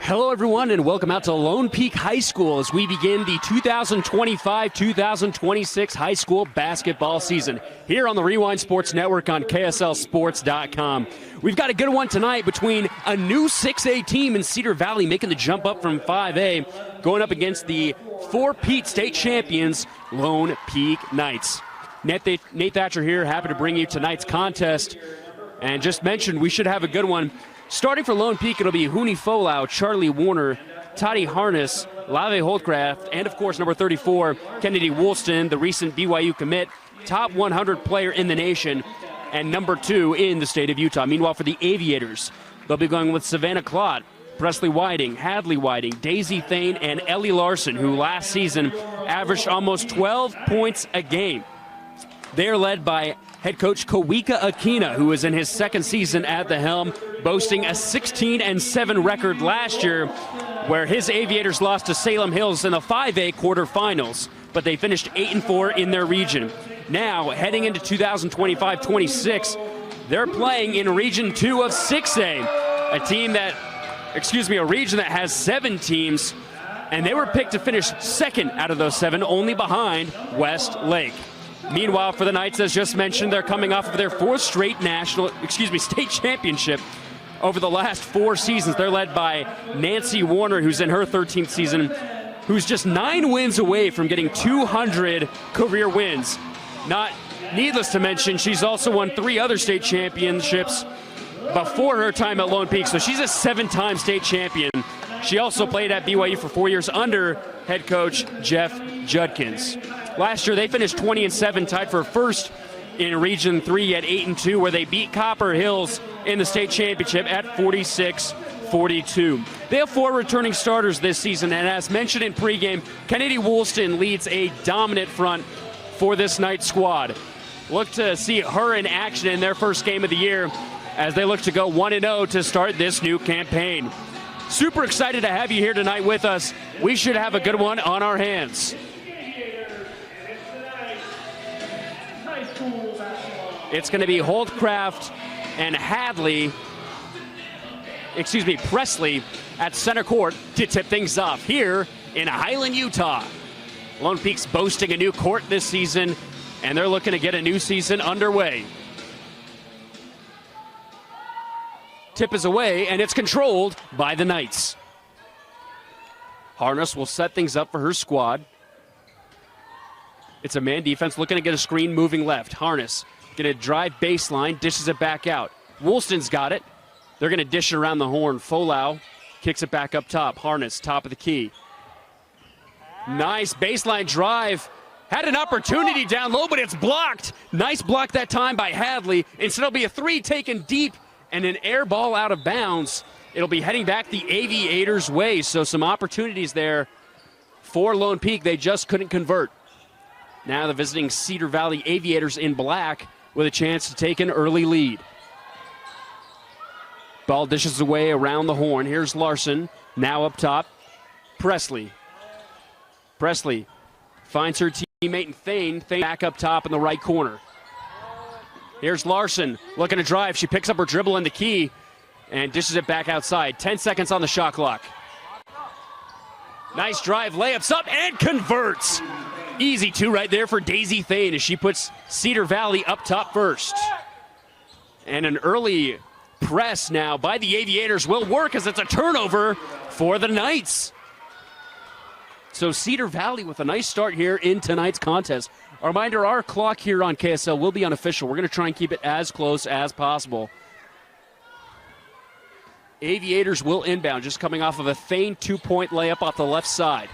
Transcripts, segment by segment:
Hello, everyone, and welcome out to Lone Peak High School as we begin the 2025-2026 high school basketball season here on the Rewind Sports Network on KSLSports.com. We've got a good one tonight between a new 6A team in Cedar Valley making the jump up from 5A, going up against the 4-peat state champions, Lone Peak Knights. Nate Thatcher here, happy to bring you tonight's contest. And just mentioned, we should have a good one. Starting for Lone Peak, it'll be Hooney Folau, Charlie Warner, Toddy Harness, Lave Holtcraft, and of course number 34, Kennedy Woolston, the recent BYU commit, top 100 player in the nation, and number 2 in the state of Utah. Meanwhile, for the Aviators, they'll be going with Savannah Klott, Presley Whiting, Hadley Whiting, Daisy Thane, and Ellie Larson, who last season averaged almost 12 points a game. They're led by head coach Kawika Akina, who is in his second season at the helm, boasting a 16-7 record last year, where his Aviators lost to Salem Hills in the 5A quarterfinals, but they finished 8-4 in their region. Now, heading into 2025-26, they're playing in Region 2 of 6A, a region that has 7 teams, and they were picked to finish second out of those 7, only behind Westlake. Meanwhile, for the Knights, as just mentioned, they're coming off of their 4th straight state championship over the last 4 seasons. They're led by Nancy Warner, who's in her 13th season, who's just 9 wins away from getting 200 career wins. Needless to mention, she's also won 3 other state championships before her time at Lone Peak, so she's a 7-time state champion. She also played at BYU for 4 years under head coach Jeff Judkins. Last year, they finished 20-7, tied for first in Region 3 at 8-2, where they beat Copper Hills in the state championship at 46-42. They have 4 returning starters this season, and as mentioned in pregame, Kennedy Woolston leads a dominant front for this Knights squad. Look to see her in action in their first game of the year as they look to go 1-0 to start this new campaign. Super excited to have you here tonight with us. We should have a good one on our hands. It's going to be Holdcraft and Presley at center court to tip things off here in Highland, Utah. Lone Peak's boasting a new court this season, and they're looking to get a new season underway. Tip is away, and it's controlled by the Knights. Harness will set things up for her squad. It's a man defense looking to get a screen moving left. Harness going to drive baseline, dishes it back out. Woolston's got it. They're going to dish it around the horn. Folau kicks it back up top. Harness, top of the key. Nice baseline drive. Had an opportunity down low, but it's blocked. Nice block that time by Hadley. Instead, it'll be a 3 taken deep and an air ball out of bounds. It'll be heading back the Aviators' way, so some opportunities there for Lone Peak. They just couldn't convert. Now the visiting Cedar Valley Aviators in black with a chance to take an early lead. Ball dishes away around the horn. Here's Larson, now up top. Presley finds her teammate in Thane. Thane back up top in the right corner. Here's Larson looking to drive. She picks up her dribble in the key and dishes it back outside. 10 seconds on the shot clock. Nice drive, layups up and converts. Easy 2 right there for Daisy Thane as she puts Cedar Valley up top first. And an early press now by the Aviators will work as it's a turnover for the Knights. So Cedar Valley with a nice start here in tonight's contest. A reminder, our clock here on KSL will be unofficial. We're going to try and keep it as close as possible. Aviators will inbound, just coming off of a Thane 2-point layup off the left side.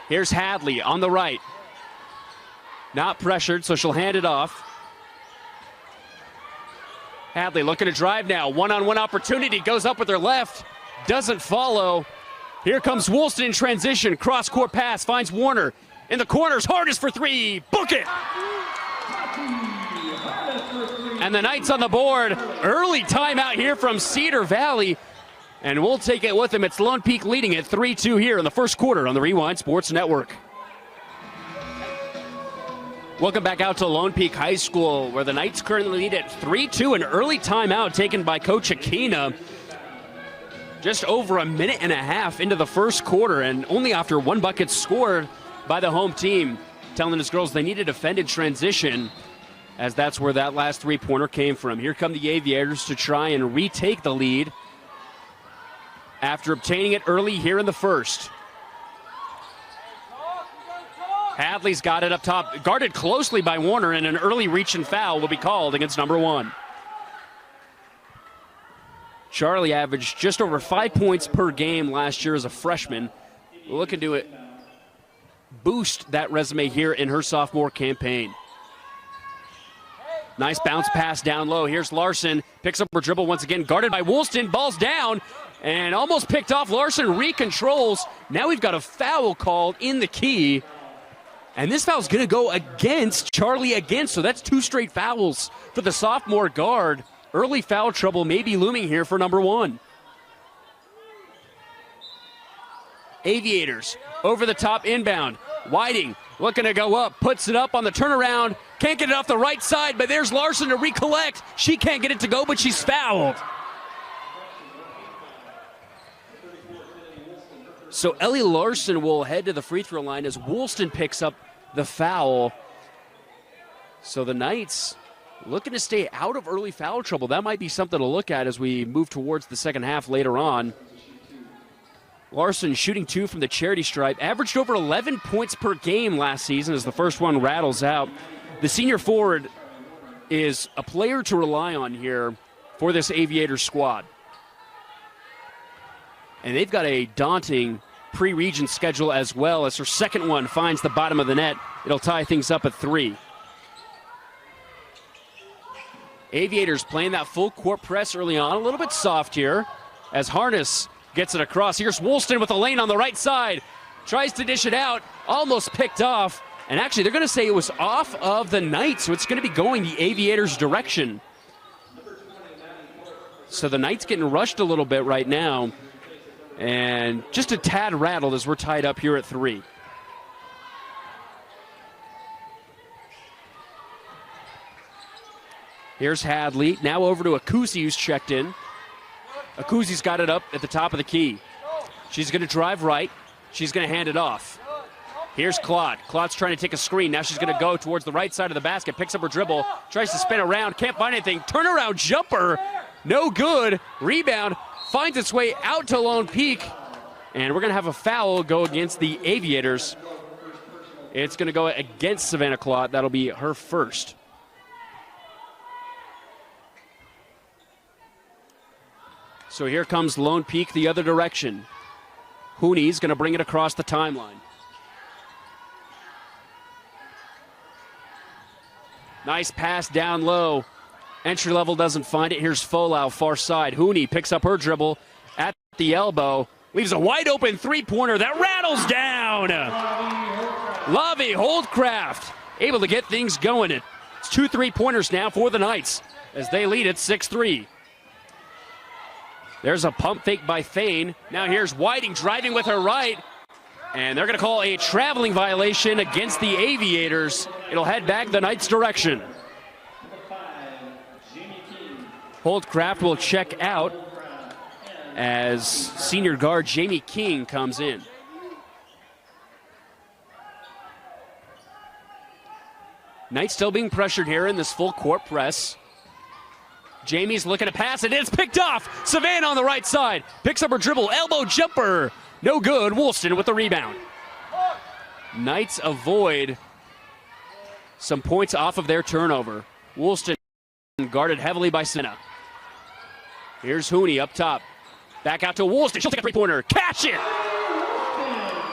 Here's Hadley on the right. Not pressured, so she'll hand it off. Hadley looking to drive now. One-on-one opportunity, goes up with her left. Doesn't follow. Here comes Woolston in transition. Cross-court pass, finds Warner. In the corners, hardest for 3. Book it! And the Knights on the board. Early timeout here from Cedar Valley. And we'll take it with them. It's Lone Peak leading at 3-2 here in the first quarter on the Rewind Sports Network. Welcome back out to Lone Peak High School, where the Knights currently lead at 3-2. An early timeout taken by Coach Akina. just over a minute and a half into the first quarter, and only after one bucket scored by the home team, telling his girls they need a defended transition, as that's where that last three-pointer came from. Here come the Aviators to try and retake the lead after obtaining it early here in the first. Hadley's got it up top, guarded closely by Warner, and an early reach and foul will be called against number 1. Charlie averaged just over 5 points per game last year as a freshman. Looking to boost that resume here in her sophomore campaign. Nice bounce pass down low. Here's Larson, picks up her dribble once again, guarded by Woolston, ball's down, and almost picked off. Larson recontrols. Now we've got a foul called in the key, and this foul's going to go against Charlie again, so that's 2 straight fouls for the sophomore guard. Early foul trouble may be looming here for number 1. Aviators over the top inbound. Whiting looking to go up, puts it up on the turnaround. Can't get it off the right side, but there's Larson to recollect. She can't get it to go, but she's fouled. So Ellie Larson will head to the free throw line as Woolston picks up the foul. So the Knights looking to stay out of early foul trouble. That might be something to look at as we move towards the second half later on. Larson shooting 2 from the charity stripe, averaged over 11 points per game last season as the first one rattles out. The senior forward is a player to rely on here for this Aviators squad. And they've got a daunting pre-region schedule as well, as her second one finds the bottom of the net. It'll tie things up at 3. Aviators playing that full court press early on, a little bit soft here as Harness gets it across. Here's Woolston with a lane on the right side. Tries to dish it out, almost picked off. And actually, they're going to say it was off of the Knights, so it's going to be going the Aviators' direction. So the Knights getting rushed a little bit right now. And just a tad rattled as we're tied up here at 3. Here's Hadley, now over to Akusi, who's checked in. Akusi's got it up at the top of the key. She's going to drive right. She's going to hand it off. Here's Claude. Claude's trying to take a screen. Now she's going to go towards the right side of the basket, picks up her dribble, tries to spin around, can't find anything. Turnaround jumper, no good. Rebound, finds its way out to Lone Peak. And we're going to have a foul go against the Aviators. It's going to go against Savannah Claude. That'll be her first. So here comes Lone Peak the other direction. Hooney's going to bring it across the timeline. Nice pass down low. Entry level doesn't find it. Here's Folau, far side. Hooney picks up her dribble at the elbow. Leaves a wide open three-pointer that rattles down. Lovey Holdcraft able to get things going. It's 2 3-pointers now for the Knights as they lead it 6-3. There's a pump fake by Thane. Now here's Whiting driving with her right. And they're going to call a traveling violation against the Aviators. It'll head back the Knights' direction. Holdcraft will check out as senior guard Jamie King comes in. Knights still being pressured here in this full court press. Jamie's looking to pass it. It's picked off. Savannah on the right side. Picks up her dribble. Elbow jumper. No good. Woolston with the rebound. Knights avoid some points off of their turnover. Woolston guarded heavily by Senna. Here's Hooney up top. Back out to Woolston. She'll take a three-pointer. Catch it!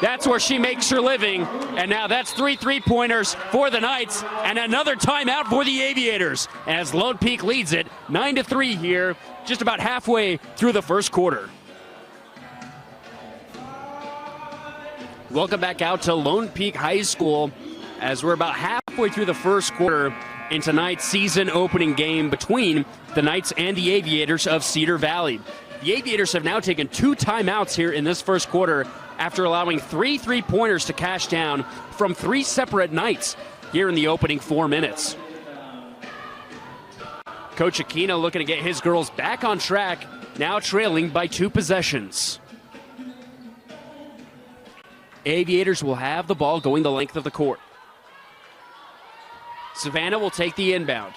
That's where she makes her living. And now that's 3 3-pointers for the Knights. And another timeout for the Aviators as Lone Peak leads it 9-3 here, just about halfway through the first quarter. Welcome back out to Lone Peak High School as we're about halfway through the first quarter in tonight's season opening game between the Knights and the Aviators of Cedar Valley. The Aviators have now taken 2 timeouts here in this first quarter after allowing 3 3-pointers to cash down from 3 separate Knights here in the opening 4 minutes. Coach Aquino looking to get his girls back on track now trailing by 2 possessions. Aviators will have the ball going the length of the court. Savannah will take the inbound.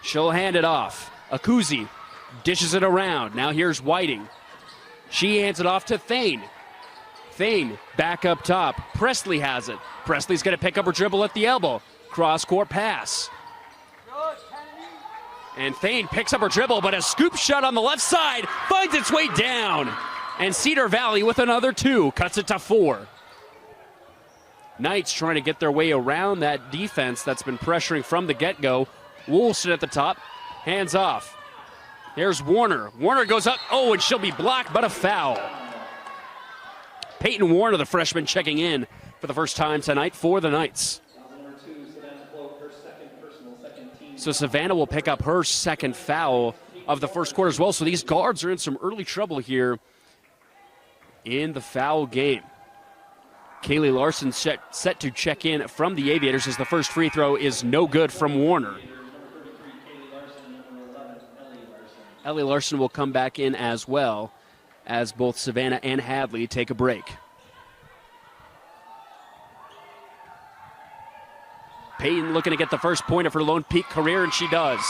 She'll hand it off. Akuzi dishes it around. Now here's Whiting. She hands it off to Thane. Thane back up top. Presley has it. Presley's going to pick up her dribble at the elbow. Cross-court pass. And Thane picks up her dribble, but a scoop shot on the left side finds its way down. And Cedar Valley with another 2, cuts it to 4. Knights trying to get their way around that defense that's been pressuring from the get-go. Woolston at the top, hands off. There's Warner. Warner goes up, and she'll be blocked, but a foul. Peyton Warner, the freshman, checking in for the first time tonight for the Knights. So Savannah will pick up her second foul of the first quarter as well. So these guards are in some early trouble here in the foul game. Kaylee Larson set to check in from the Aviators as the first free throw is no good from Warner. Ellie Larson will come back in as well as both Savannah and Hadley take a break. Peyton looking to get the first point of her Lone Peak career, and she does.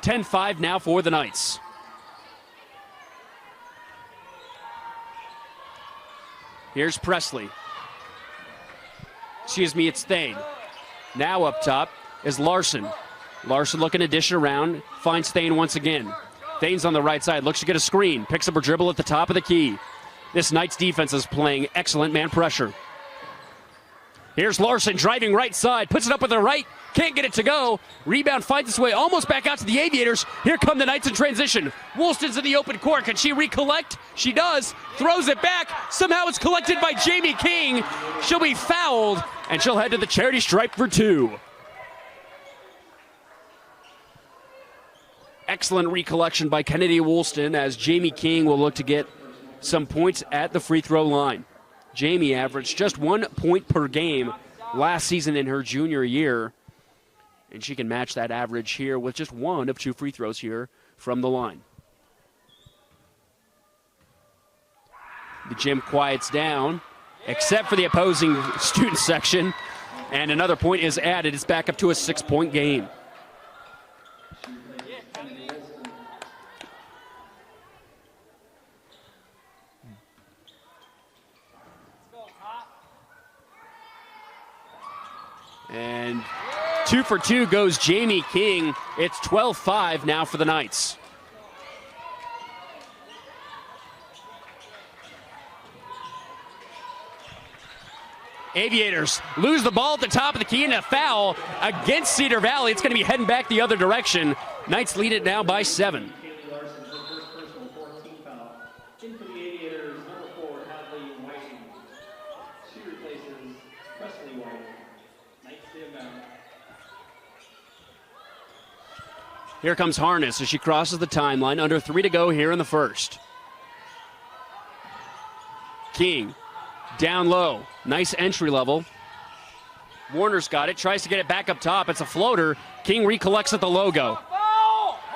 10-5 now for the Knights. Here's Presley. It's Thane. Now up top is Larson. Larson looking to dish it around, finds Thane once again. Thane's on the right side, looks to get a screen, picks up her dribble at the top of the key. This Knights defense is playing excellent man pressure. Here's Larson driving right side, puts it up with her right, can't get it to go. Rebound finds its way almost back out to the Aviators. Here come the Knights in transition. Woolston's in the open court. Can she recollect? She does. Throws it back. Somehow it's collected by Jamie King. She'll be fouled, and she'll head to the charity stripe for 2. Excellent recollection by Kennedy Woolston as Jamie King will look to get some points at the free throw line. Jamie averaged just 1 point per game last season in her junior year, and she can match that average here with just 1 of 2 free throws here from the line. The gym quiets down, except for the opposing student section, and another point is added. It's back up to a 6-point game. And 2 for 2 goes Jamie King. It's 12-5 now for the Knights. Aviators lose the ball at the top of the key and a foul against Cedar Valley. It's going to be heading back the other direction. Knights lead it now by 7. Here comes Harness as she crosses the timeline. Under 3 to go here in the first. King down low. Nice entry level. Warner's got it. Tries to get it back up top. It's a floater. King recollects at the logo.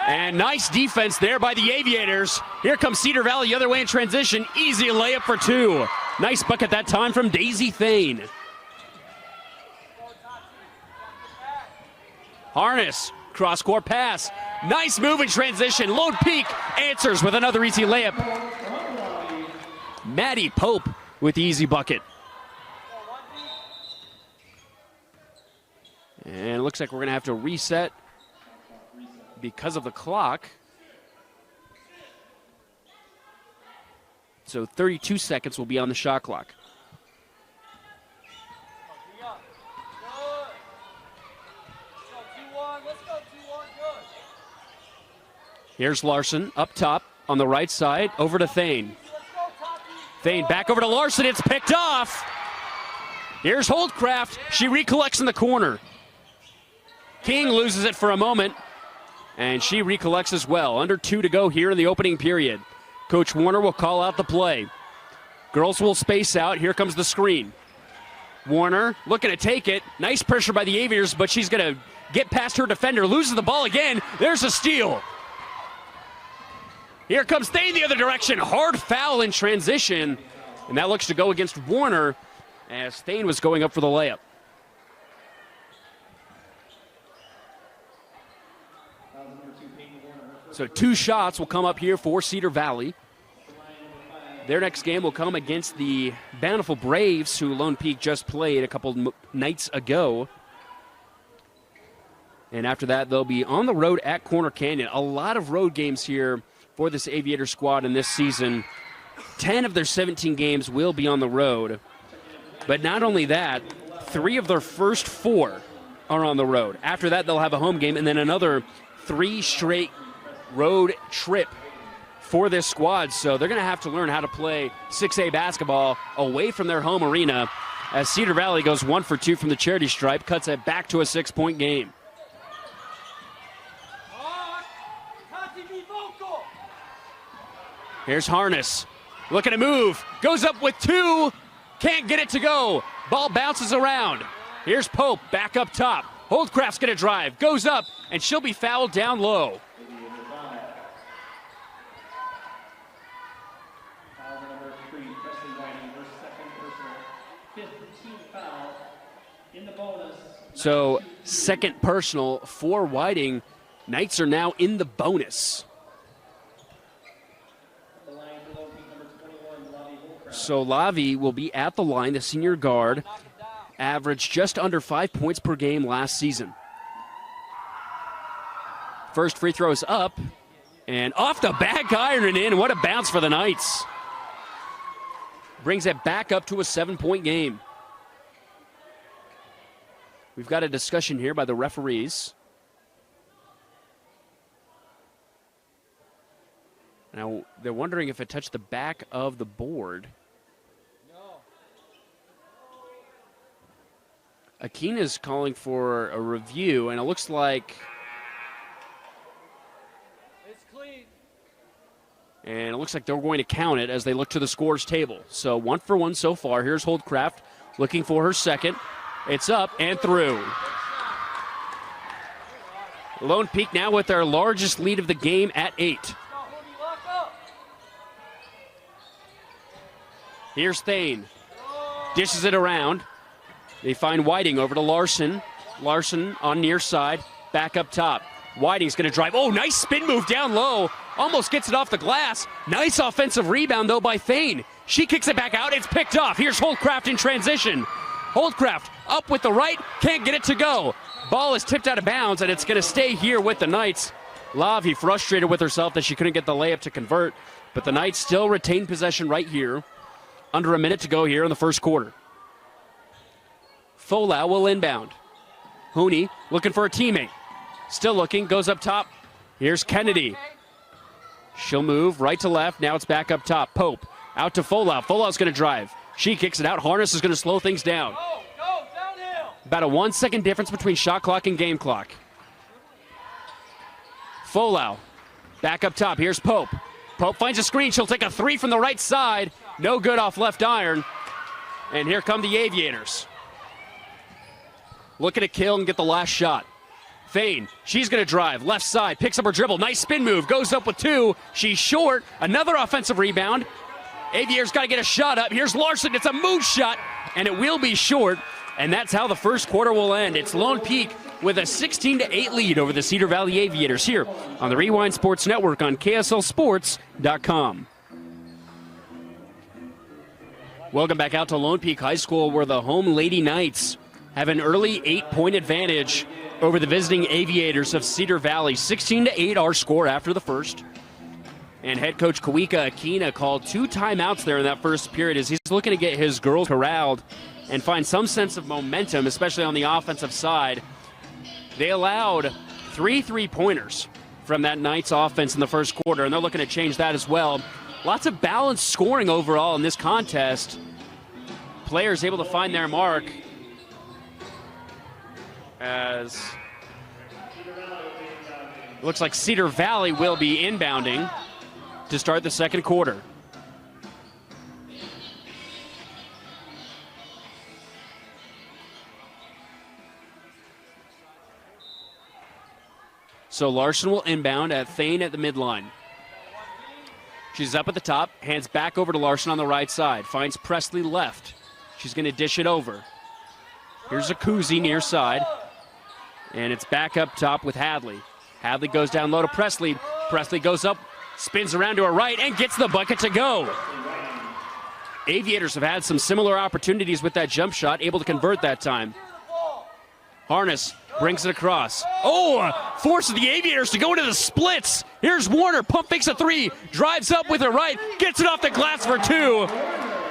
And nice defense there by the Aviators. Here comes Cedar Valley the other way in transition. Easy layup for 2. Nice bucket that time from Daisy Thane. Harness. Cross-court pass. Nice move in transition. Lone Peak answers with another easy layup. Maddie Pope with the easy bucket. And it looks like we're going to have to reset because of the clock. So 32 seconds will be on the shot clock. Here's Larson up top on the right side, over to Thane. Thane back over to Larson, it's picked off. Here's Holdcraft, she recollects in the corner. King loses it for a moment, and she recollects as well. Under 2 to go here in the opening period. Coach Warner will call out the play. Girls will space out, here comes the screen. Warner looking to take it, nice pressure by the Aviators, but she's gonna get past her defender, loses the ball again. There's a steal. Here comes Thane the other direction. Hard foul in transition. And that looks to go against Warner as Thane was going up for the layup. So 2 shots will come up here for Cedar Valley. Their next game will come against the Bountiful Braves, who Lone Peak just played a couple nights ago. And after that, they'll be on the road at Corner Canyon. A lot of road games here for this Aviator squad in this season. 10 of their 17 games will be on the road. But not only that, 3 of their first 4 are on the road. After that, they'll have a home game and then another 3 straight road trip for this squad. So they're going to have to learn how to play 6A basketball away from their home arena as Cedar Valley goes 1 for 2 from the charity stripe, cuts it back to a 6-point game. Here's Harness, looking to move, goes up with 2, can't get it to go. Ball bounces around. Here's Pope, back up top. Holdcraft's gonna drive, goes up, and she'll be fouled down low. So, second personal for Whiting. Knights are now in the bonus. So Lavi will be at the line, the senior guard, averaged just under 5 points per game last season. First free throw is up, and off the back iron and in. What a bounce for the Knights. Brings it back up to a 7-point game. We've got a discussion here by the referees. Now, they're wondering if it touched the back of the board. Akina's calling for a review, and it looks like it's clean. And it looks like they're going to count it as they look to the scores table. So 1 for 1 so far. Here's Holdcraft looking for her second. It's up and through. Lone Peak now with their largest lead of the game at 8. Here's Thane. Dishes it around. They find Whiting over to Larson. Larson on near side. Back up top. Whiting's going to drive. Oh, nice spin move down low. Almost gets it off the glass. Nice offensive rebound, though, by Thane. She kicks it back out. It's picked off. Here's Holdcraft in transition. Holdcraft up with the right. Can't get it to go. Ball is tipped out of bounds, and it's going to stay here with the Knights. Lavi frustrated with herself that she couldn't get the layup to convert. But the Knights still retain possession right here. Under a minute to go here in the first quarter. Folau will inbound. Hooney looking for a teammate. Still looking, goes up top. Here's Kennedy. She'll move right to left. Now it's back up top. Pope out to Folau. Folau's going to drive. She kicks it out. Harness is going to slow things down. Go, downhill. About a 1-second difference between shot clock and game clock. Folau back up top. Here's Pope. Pope finds a screen. She'll take a 3 from the right side. No good off left iron. And here come the Aviators. Looking to kill and get the last shot. Thane, she's going to drive. Left side, picks up her dribble. Nice spin move, goes up with 2. She's short. Another offensive rebound. Aviators got to get a shot up. Here's Larson. It's a move shot, and it will be short. And that's how the first quarter will end. It's Lone Peak with a 16-8 lead over the Cedar Valley Aviators here on the Rewind Sports Network on KSLSports.com. Welcome back out to Lone Peak High School, where the home Lady Knights have an early 8-point advantage over the visiting Aviators of Cedar Valley. 16-8 our score after the first. And head coach Kawika Akina called 2 timeouts there in that first period as he's looking to get his girls corralled and find some sense of momentum, especially on the offensive side. They allowed 3 3-pointers from that Knights offense in the first quarter, and they're looking to change that as well. Lots of balanced scoring overall in this contest. Players able to find their mark as it looks like Cedar Valley will be inbounding to start the second quarter. So Larson will inbound at Thane at the midline. She's up at the top, hands back over to Larson on the right side. Finds Presley left. She's going to dish it over. Here's a Kuzi near side. And it's back up top with Hadley. Hadley goes down low to Presley. Presley goes up, spins around to her right, and gets the bucket to go. Aviators have had some similar opportunities with that jump shot, able to convert that time. Harness brings it across. Oh, forces the Aviators to go into the splits. Here's Warner, pump fakes a three, drives up with her right, gets it off the glass for two.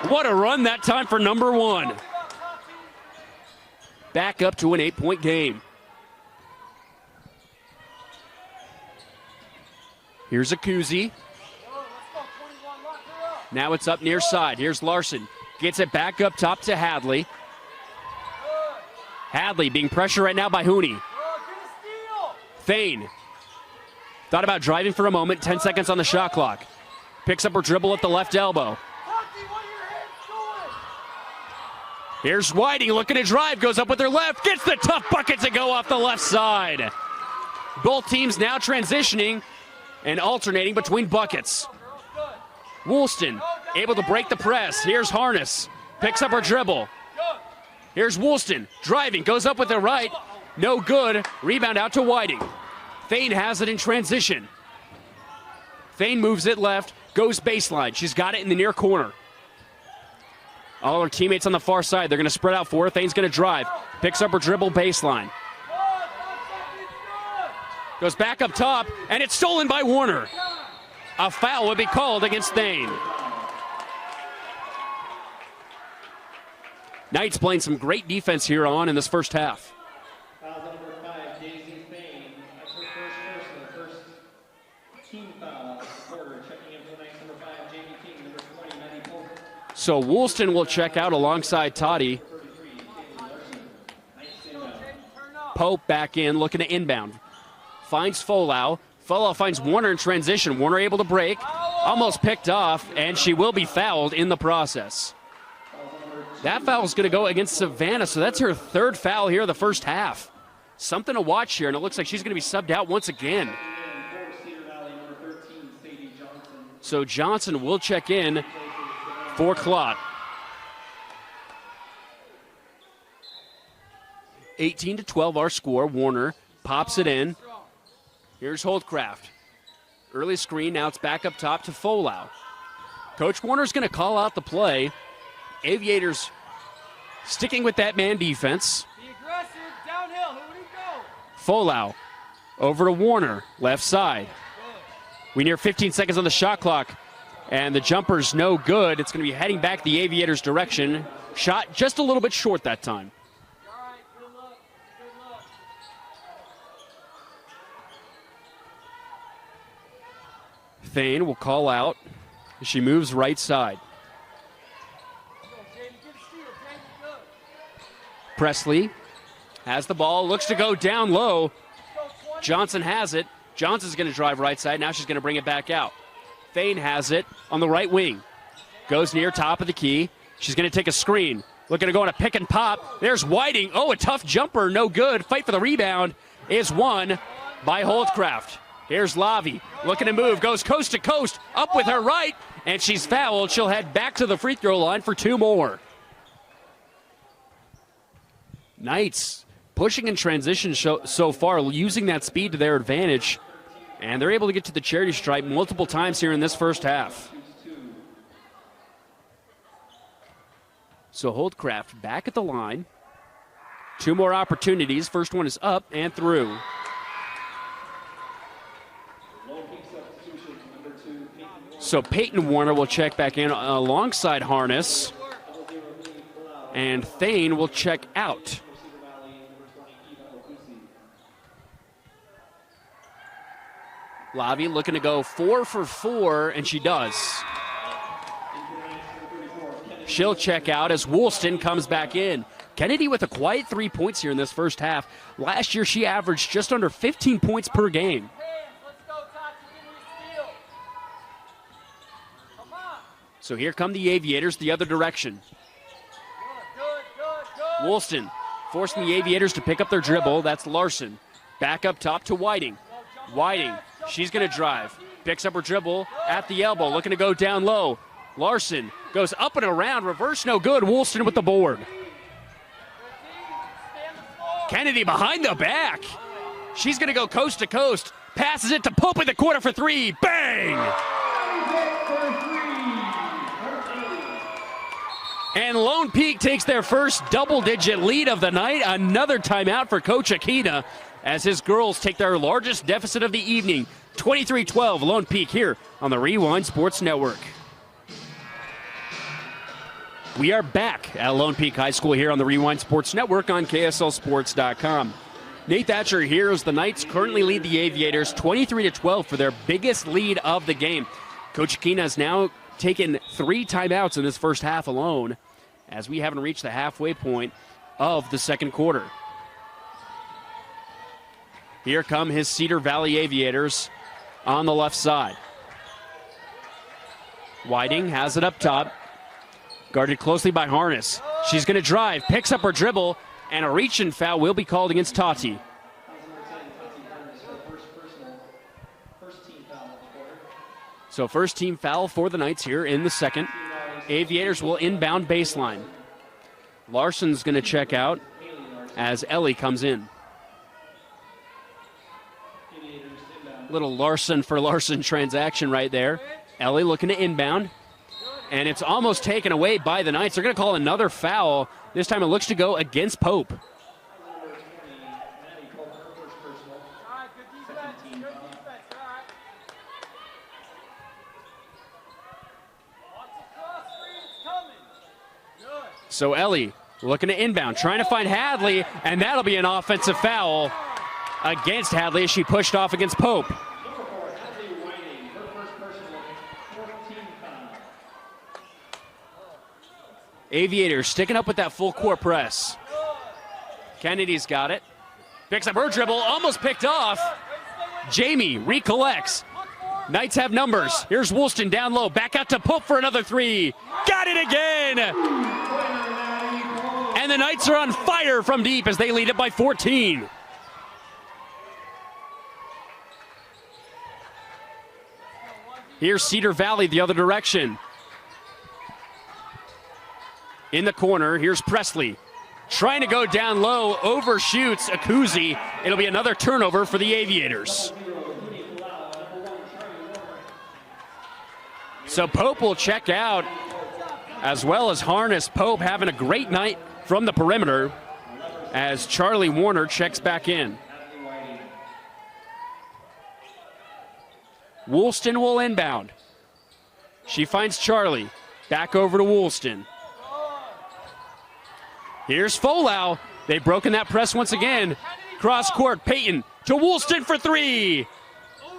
What a run that time for number one. Back up to an 8-point game. Here's a Kuzi. Now it's up near side. Here's Larson. Gets it back up top to Hadley. Hadley being pressured right now by Hooney. Thane. Thought about driving for a moment. 10 seconds on the shot clock. Picks up her dribble at the left elbow. Here's Whiting looking to drive. Goes up with her left. Gets the tough bucket to go off the left side. Both teams now transitioning and alternating between buckets. Woolston able to break the press. Here's Harness. Picks up her dribble. Here's Woolston driving. Goes up with her right. No good. Rebound out to Whiting. Thane has it in transition. Thane moves it left. Goes baseline. She's got it in the near corner. All her teammates on the far side. They're going to spread out for her. Thane's going to drive. Picks up her dribble baseline. Goes back up top, and it's stolen by Warner. A foul would be called against Thane. Knights playing some great defense here on in this first half. Foul number 5, Daisy Thane. That's her first team foul of the quarter. Checking in for Knights number 5, Jamie King, number 20, Maddie Pope. So Woolston will check out alongside Toddy. Pope back in, looking to inbound. Finds Folau. Folau finds Warner in transition. Warner able to break. Almost picked off, and she will be fouled in the process. That foul is going to go against Savannah, so that's her third foul here in the first half. Something to watch here, and it looks like she's going to be subbed out once again. So Johnson will check in for Clot. 18-12 our score. Warner pops it in. Here's Holdcraft. Early screen, now it's back up top to Folau. Coach Warner's going to call out the play. Aviators sticking with that man defense. Be aggressive, downhill, who would he go? Folau over to Warner, left side. We near 15 seconds on the shot clock, and the jumper's no good. It's going to be heading back the Aviators' direction. Shot just a little bit short that time. All right, good luck, good luck. Thane will call out as she moves right side. Presley has the ball, looks to go down low. Johnson has it. Johnson's going to drive right side. Now she's going to bring it back out. Thane has it on the right wing. Goes near top of the key. She's going to take a screen. Looking to go on a pick and pop. There's Whiting. Oh, a tough jumper. No good. Fight for the rebound is won by Holdcraft. Here's Lavi. Looking to move. Goes coast to coast. Up with her right. And she's fouled. She'll head back to the free throw line for two more. Knights pushing in transition so far, using that speed to their advantage. And they're able to get to the charity stripe multiple times here in this first half. So Holdcraft back at the line. Two more opportunities. First one is up and through. So Peyton Warner will check back in alongside Harness. And Thane will check out. Lavi looking to go 4 for 4, and she does. She'll check out as Woolston comes back in. Kennedy with a quiet 3 points here in this first half. Last year she averaged just under 15 points per game. So here come the Aviators the other direction. Woolston forcing the Aviators to pick up their dribble. That's Larson. Back up top to Whiting. Whiting, she's going to drive. Picks up her dribble at the elbow, looking to go down low. Larson goes up and around, reverse no good. Woolston with the board. Kennedy behind the back. She's going to go coast to coast. Passes it to Pope in the corner for three. Bang! And Lone Peak takes their first double-digit lead of the night. Another timeout for Coach Akina as his girls take their largest deficit of the evening. 23-12, Lone Peak here on the Rewind Sports Network. We are back at Lone Peak High School here on the Rewind Sports Network on KSLSports.com. Nate Thatcher here as the Knights currently lead the Aviators 23-12 for their biggest lead of the game. Coach Akina has now taken 3 timeouts in this first half alone as we haven't reached the halfway point of the second quarter. Here come his Cedar Valley Aviators on the left side. Whiting has it up top. Guarded closely by Harness. She's going to drive, picks up her dribble, and a reach-in foul will be called against Tati. So first team foul for the Knights here in the second. Aviators will inbound baseline. Larson's going to check out as Ellie comes in. Little Larson for Larson transaction right there. Ellie looking to inbound. And it's almost taken away by the Knights. They're going to call another foul. This time it looks to go against Pope. So Ellie looking to inbound, trying to find Hadley, and that'll be an offensive foul against Hadley as she pushed off against Pope. Aviators sticking up with that full court press. Kennedy's got it. Picks up her dribble, almost picked off. Jamie recollects. Knights have numbers. Here's Woolston down low. Back out to Pope for another three. Got it again! And the Knights are on fire from deep as they lead it by 14. Here's Cedar Valley the other direction. In the corner, here's Presley. Trying to go down low, overshoots Akuzi. It'll be another turnover for the Aviators. So Pope will check out, as well as Harness. Pope having a great night from the perimeter as Charlie Warner checks back in. Woolston will inbound. She finds Charlie. Back over to Woolston. Here's Folau. They've broken that press once again. Cross court, Peyton to Woolston for three.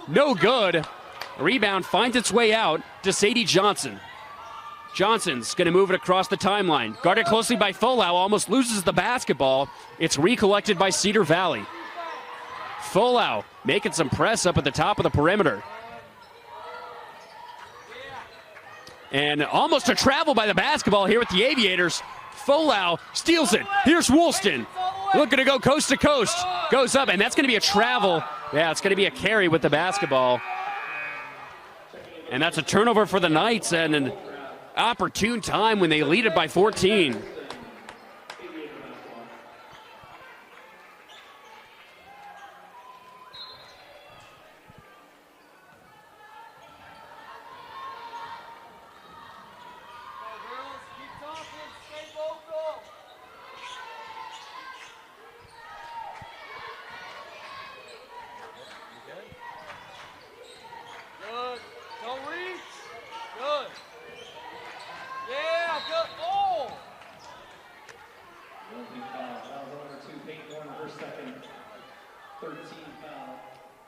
No good. Rebound finds its way out to Sadie Johnson. Johnson's going to move it across the timeline. Guarded closely by Folau, almost loses the basketball. It's recollected by Cedar Valley. Folau making some press up at the top of the perimeter. And almost a travel by the basketball here with the Aviators. Folau steals it. Here's Woolston. Looking to go coast to coast. Goes up, and that's going to be a travel. Yeah, it's going to be a carry with the basketball. And that's a turnover for the Knights and an opportune time when they lead it by 14.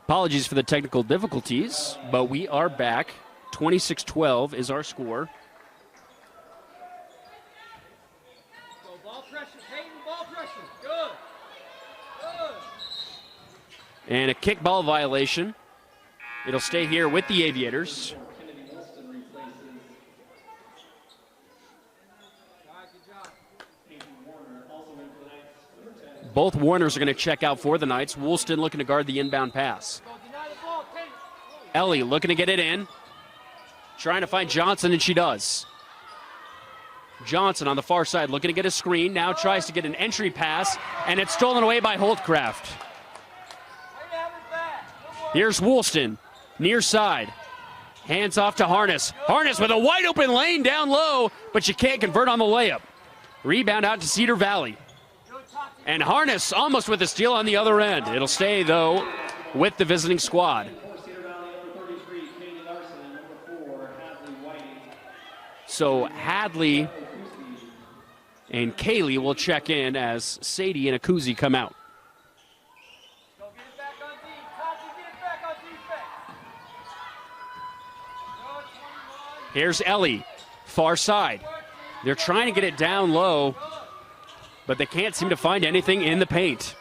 Apologies for the technical difficulties, but we are back. 26-12 is our score. Go ball pressure, Peyton, ball pressure. Good. Good. And a kickball violation. It'll stay here with the Aviators. Both Warners are going to check out for the Knights. Woolston looking to guard the inbound pass. Ellie looking to get it in. Trying to find Johnson, and she does. Johnson on the far side looking to get a screen. Now tries to get an entry pass, and it's stolen away by Holdcraft. Here's Woolston, near side. Hands off to Harness. Harness with a wide open lane down low, but she can't convert on the layup. Rebound out to Cedar Valley. And Harness almost with a steal on the other end. It'll stay, though, with the visiting squad. So Hadley and Kaylee will check in as Sadie and Akuzi come out. Here's Ellie, far side. They're trying to get it down low, but they can't seem to find anything in the paint.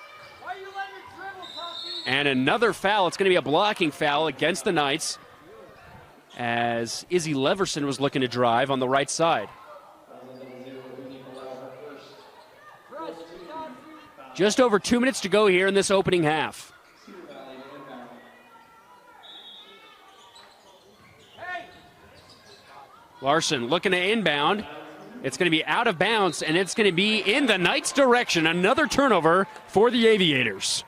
And another foul. It's going to be a blocking foul against the Knights as Izzy Leverson was looking to drive on the right side. Just over 2 minutes to go here in this opening half. Larson looking to inbound. It's going to be out of bounds, and it's going to be in the Knights' direction. Another turnover for the Aviators.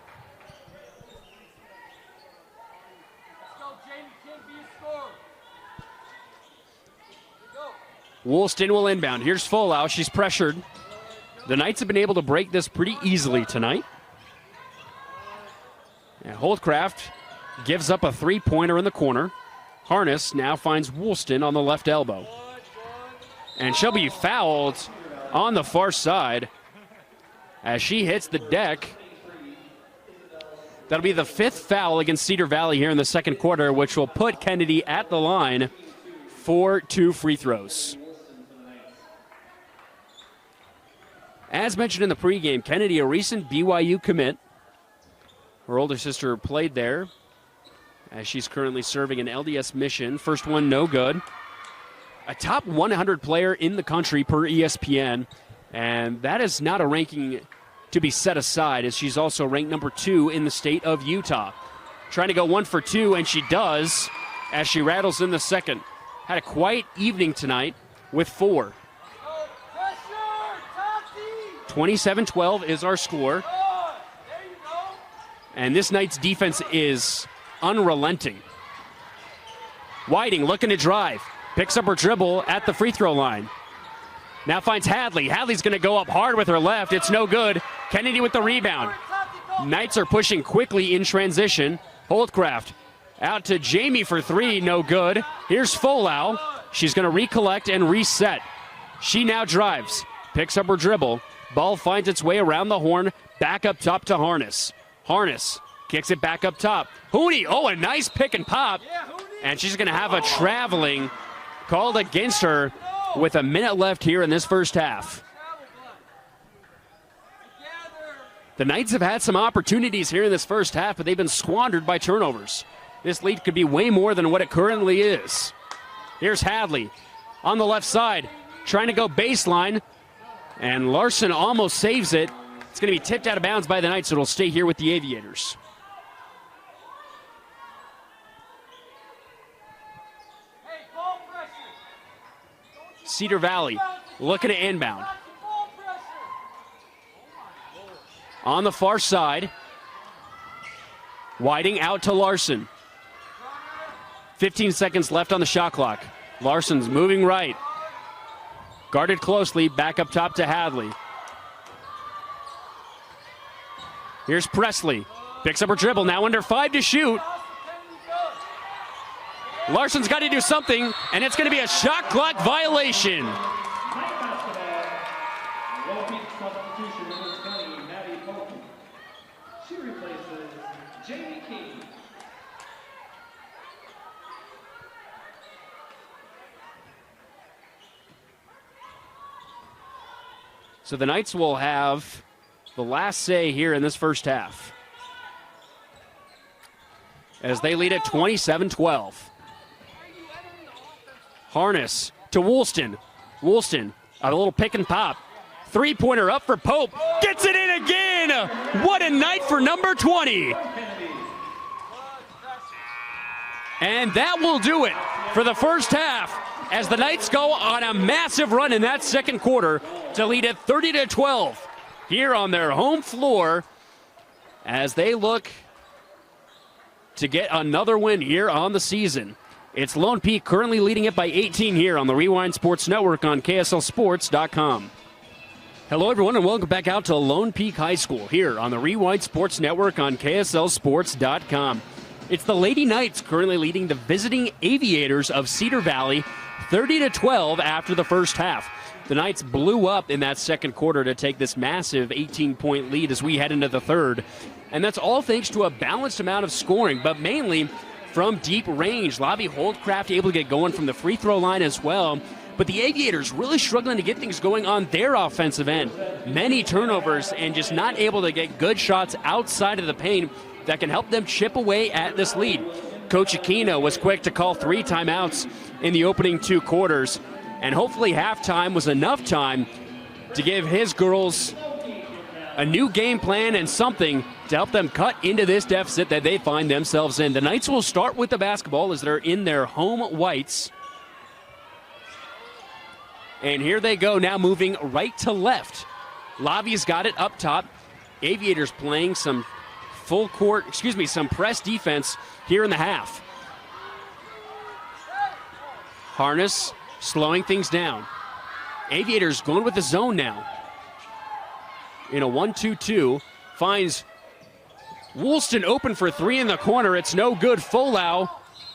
Woolston will inbound. Here's Folau. She's pressured. The Knights have been able to break this pretty easily tonight. And Holdcraft gives up a three-pointer in the corner. Harness now finds Woolston on the left elbow. And she'll be fouled on the far side as she hits the deck. That'll be the fifth foul against Cedar Valley here in the second quarter, which will put Kennedy at the line for 2 free throws. As mentioned in the pregame, Kennedy, a recent BYU commit. Her older sister played there as she's currently serving an LDS mission. First one, no good. A top 100 player in the country per ESPN, and that is not a ranking to be set aside, as she's also ranked number 2 in the state of Utah. Trying to go 1 for 2, and she does as she rattles in the second. Had a quiet evening tonight with 4. 27-12 is our score. And this Knights defense is unrelenting. Whiting looking to drive. Picks up her dribble at the free throw line. Now finds Hadley. Hadley's going to go up hard with her left. It's no good. Kennedy with the rebound. Knights are pushing quickly in transition. Holdcraft out to Jamie for 3. No good. Here's Folau. She's going to recollect and reset. She now drives. Picks up her dribble. Ball finds its way around the horn. Back up top to Harness. Harness kicks it back up top. Hooney, oh, a nice pick and pop. And she's going to have a traveling called against her with a minute left here in this first half. The Knights have had some opportunities here in this first half, but they've been squandered by turnovers. This lead could be way more than what it currently is. Here's Hadley on the left side, trying to go baseline, and Larson almost saves it. It's going to be tipped out of bounds by the Knights, so it'll stay here with the Aviators. Cedar Valley looking to inbound. On the far side, Whiting out to Larson. 15 seconds left on the shot clock. Larson's moving right. Guarded closely, back up top to Hadley. Here's Presley. Picks up her dribble, now under 5 to shoot. Larson's got to do something, and it's going to be a shot clock violation. So the Knights will have the last say here in this first half, as they lead at 27-12. Harness to Woolston. Woolston, a little pick and pop. Three-pointer up for Pope. Gets it in again! What a night for number 20! And that will do it for the first half as the Knights go on a massive run in that second quarter to lead it 30-12 here on their home floor as they look to get another win here on the season. It's Lone Peak currently leading it by 18 here on the Rewind Sports Network on KSLSports.com. Hello, everyone, and welcome back out to Lone Peak High School here on the Rewind Sports Network on KSLSports.com. It's the Lady Knights currently leading the visiting Aviators of Cedar Valley 30-12 after the first half. The Knights blew up in that second quarter to take this massive 18-point lead as we head into the third. And that's all thanks to a balanced amount of scoring, but mainly from deep range. Lavi Holdcraft able to get going from the free throw line as well. But the Aviators really struggling to get things going on their offensive end. Many turnovers and just not able to get good shots outside of the paint that can help them chip away at this lead. Coach Aquino was quick to call 3 timeouts in the opening 2 quarters, and hopefully halftime was enough time to give his girls a new game plan and something to help them cut into this deficit that they find themselves in. The Knights will start with the basketball as they're in their home whites. And here they go now, moving right to left. Lavi's got it up top. Aviators playing some some press defense here in the half. Harness slowing things down. Aviators going with the zone now. In a 1-2-2, finds Woolston open for 3 in the corner. It's no good. Folau.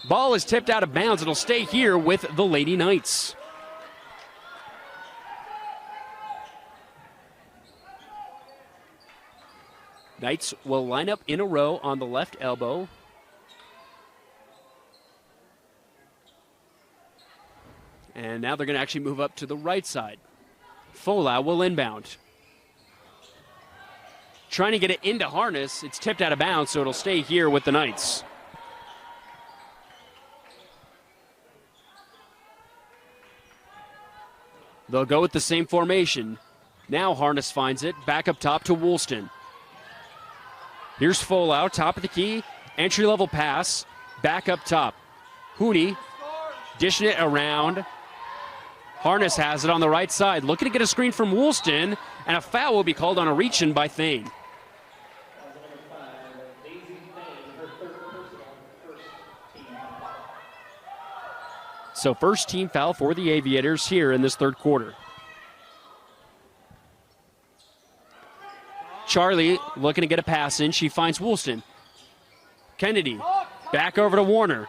Ball is tipped out of bounds. It'll stay here with the Lady Knights. Knights will line up in a row on the left elbow. And now they're going to actually move up to the right side. Folau will inbound. Trying to get it into Harness. It's tipped out of bounds, so it'll stay here with the Knights. They'll go with the same formation. Now Harness finds it. Back up top to Woolston. Here's Folau, top of the key. Entry-level pass. Back up top. Hooney dishing it around. Harness has it on the right side. Looking to get a screen from Woolston. And a foul will be called on a reach-in by Thane. So first team foul for the Aviators here in this third quarter. Charlie looking to get a pass in. She finds Woolston. Kennedy back over to Warner.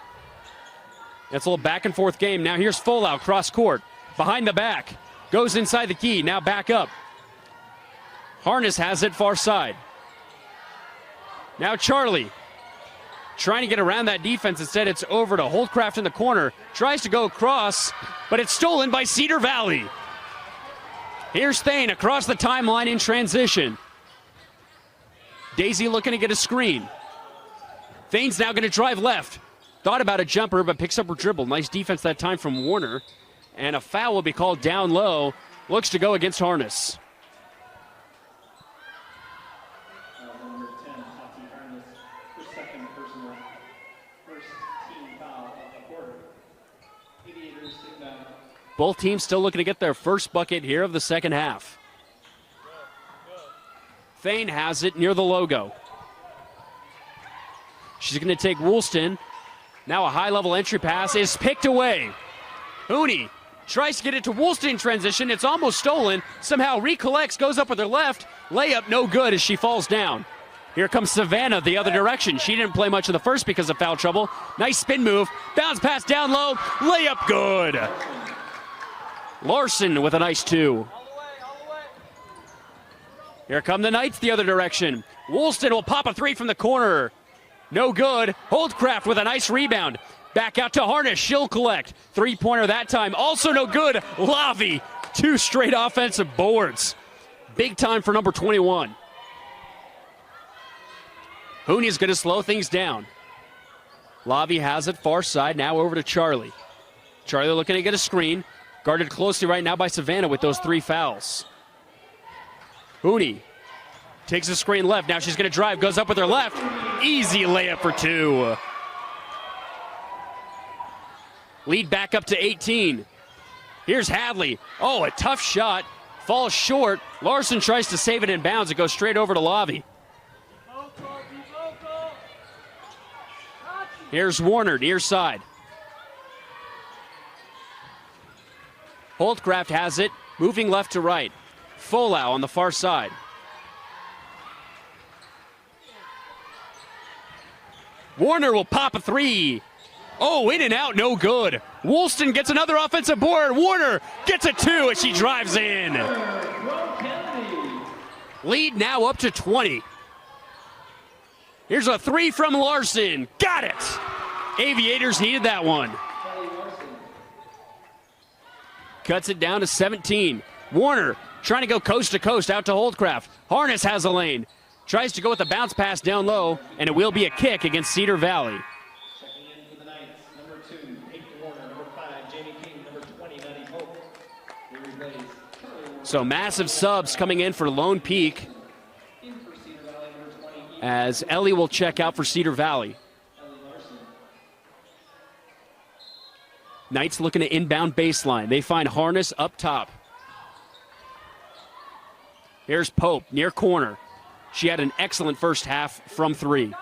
That's a little back and forth game. Now here's Folau cross court. Behind the back. Goes inside the key. Now back up. Harness has it far side. Now Charlie trying to get around that defense. Instead, it's over to Holdcraft in the corner. Tries to go across, but it's stolen by Cedar Valley. Here's Thane across the timeline in transition. Daisy looking to get a screen. Thane's now going to drive left. Thought about a jumper, but picks up her dribble. Nice defense that time from Warner. And a foul will be called down low. Looks to go against Harness. Number 10, Tati Harness, her second personal, first team foul of the quarter. Aviators inbound. Both teams still looking to get their first bucket here of the second half. Thane has it near the logo. She's going to take Woolston. Now a high-level entry pass is picked away. Hooney tries to get it to Woolston in transition. It's almost stolen. Somehow recollects, goes up with her left. Layup no good as she falls down. Here comes Savannah the other direction. She didn't play much of the first because of foul trouble. Nice spin move. Bounce pass down low. Layup good. Larson with a nice 2. Here come the Knights the other direction. Woolston will pop a 3 from the corner. No good. Holdcraft with a nice rebound. Back out to Harness. She'll collect. 3-pointer that time. Also no good. Lavi. 2 straight offensive boards. Big time for number 21. Hooney's going to slow things down. Lavi has it far side. Now over to Charlie. Charlie looking to get a screen. Guarded closely right now by Savannah with those 3 fouls. Hooney takes a screen left. Now she's going to drive. Goes up with her left. Easy layup for 2. Lead back up to 18. Here's Hadley. Oh, a tough shot. Falls short. Larson tries to save it in bounds. It goes straight over to Lavi. Here's Warner, near side. Holtcraft has it, moving left to right. Folau on the far side. Warner will pop a three. Oh, in and out, no good. Woolston gets another offensive board. Warner gets a two as she drives in. Lead now up to 20. Here's a three from Larson. Got it. Aviators needed that one. Cuts it down to 17. Warner trying to go coast to coast out to Holdcraft. Harness has a lane. Tries to go with a bounce pass down low, and it will be a kick against Cedar Valley. Checking in for the Knights, number 2, Peyton Warner, number 5, Jamie King, number 20, Maddie Hope. They replace Charlie Warner. So massive subs coming in for Lone Peak, In for Cedar Valley, number 20, as Ellie will check out for Cedar Valley. Ellie Larson. Knights looking to inbound baseline. They find Harness up top. Here's Pope, near corner. She had an excellent first half from 3.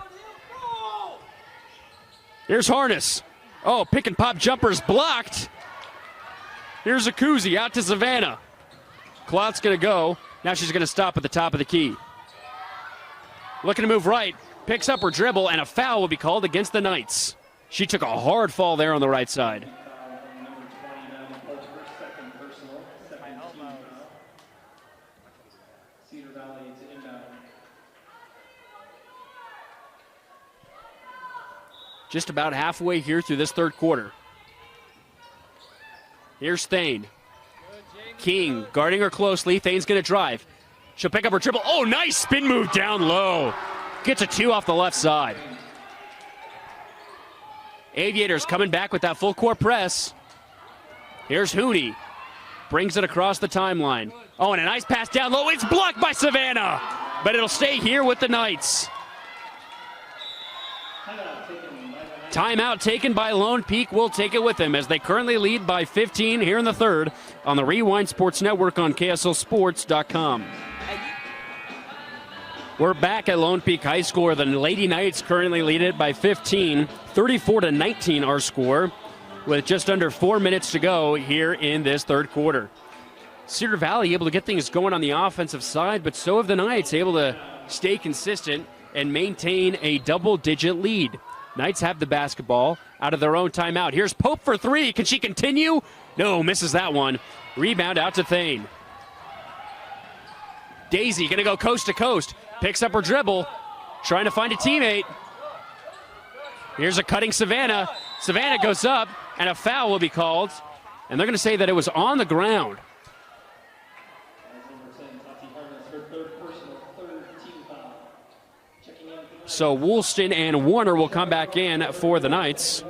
Here's Harness. Oh, pick and pop jumper's blocked. Here's Akuzi out to Savannah. Clout's going to go. Now she's going to stop at the top of the key. Looking to move right. Picks up her dribble, and a foul will be called against the Knights. She took a hard fall there on the right side. Number 20, Maddie Hope, her second personal, second team foul. Cedar Valley to inbound. Just about halfway here through this third quarter. Here's Thane. King guarding her closely. Thane's going to drive. She'll pick up her dribble. Oh, nice spin move down low. Gets a 2 off the left side. Aviators coming back with that full court press. Here's Hooney. Brings it across the timeline. Oh, and a nice pass down low. It's blocked by Savannah. But it'll stay here with the Knights. Timeout taken by Lone Peak. Will take it with them as they currently lead by 15 here in the third on the Rewind Sports Network on KSLSports.com. We're back at Lone Peak High School where the Lady Knights currently lead it by 15, 34-19 our score, with just under 4 minutes to go here in this third quarter. Cedar Valley able to get things going on the offensive side, but so have the Knights, able to stay consistent and maintain a double-digit lead. Knights have the basketball out of their own timeout. Here's Pope for 3. Can she continue? No, misses that one. Rebound out to Thane. Daisy going to go coast to coast. Picks up her dribble. Trying to find a teammate. Here's a cutting Savannah. Savannah goes up, and a foul will be called. And they're going to say that it was on the ground. So Woolston and Warner will come back in for the Knights.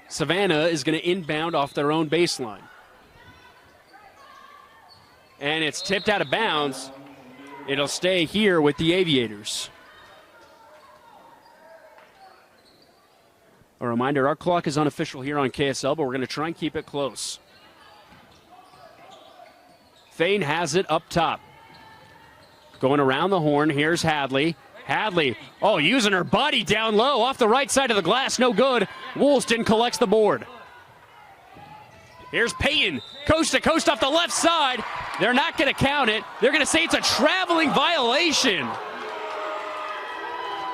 Savannah is going to inbound off their own baseline. And it's tipped out of bounds. It'll stay here with the Aviators. A reminder, our clock is unofficial here on KSL, but we're going to try and keep it close. Thane has it up top. Going around the horn, here's Hadley. Hadley, oh, using her body down low off the right side of the glass, no good. Woolston collects the board. Here's Payton, coast to coast off the left side. They're not going to count it. They're going to say it's a traveling violation.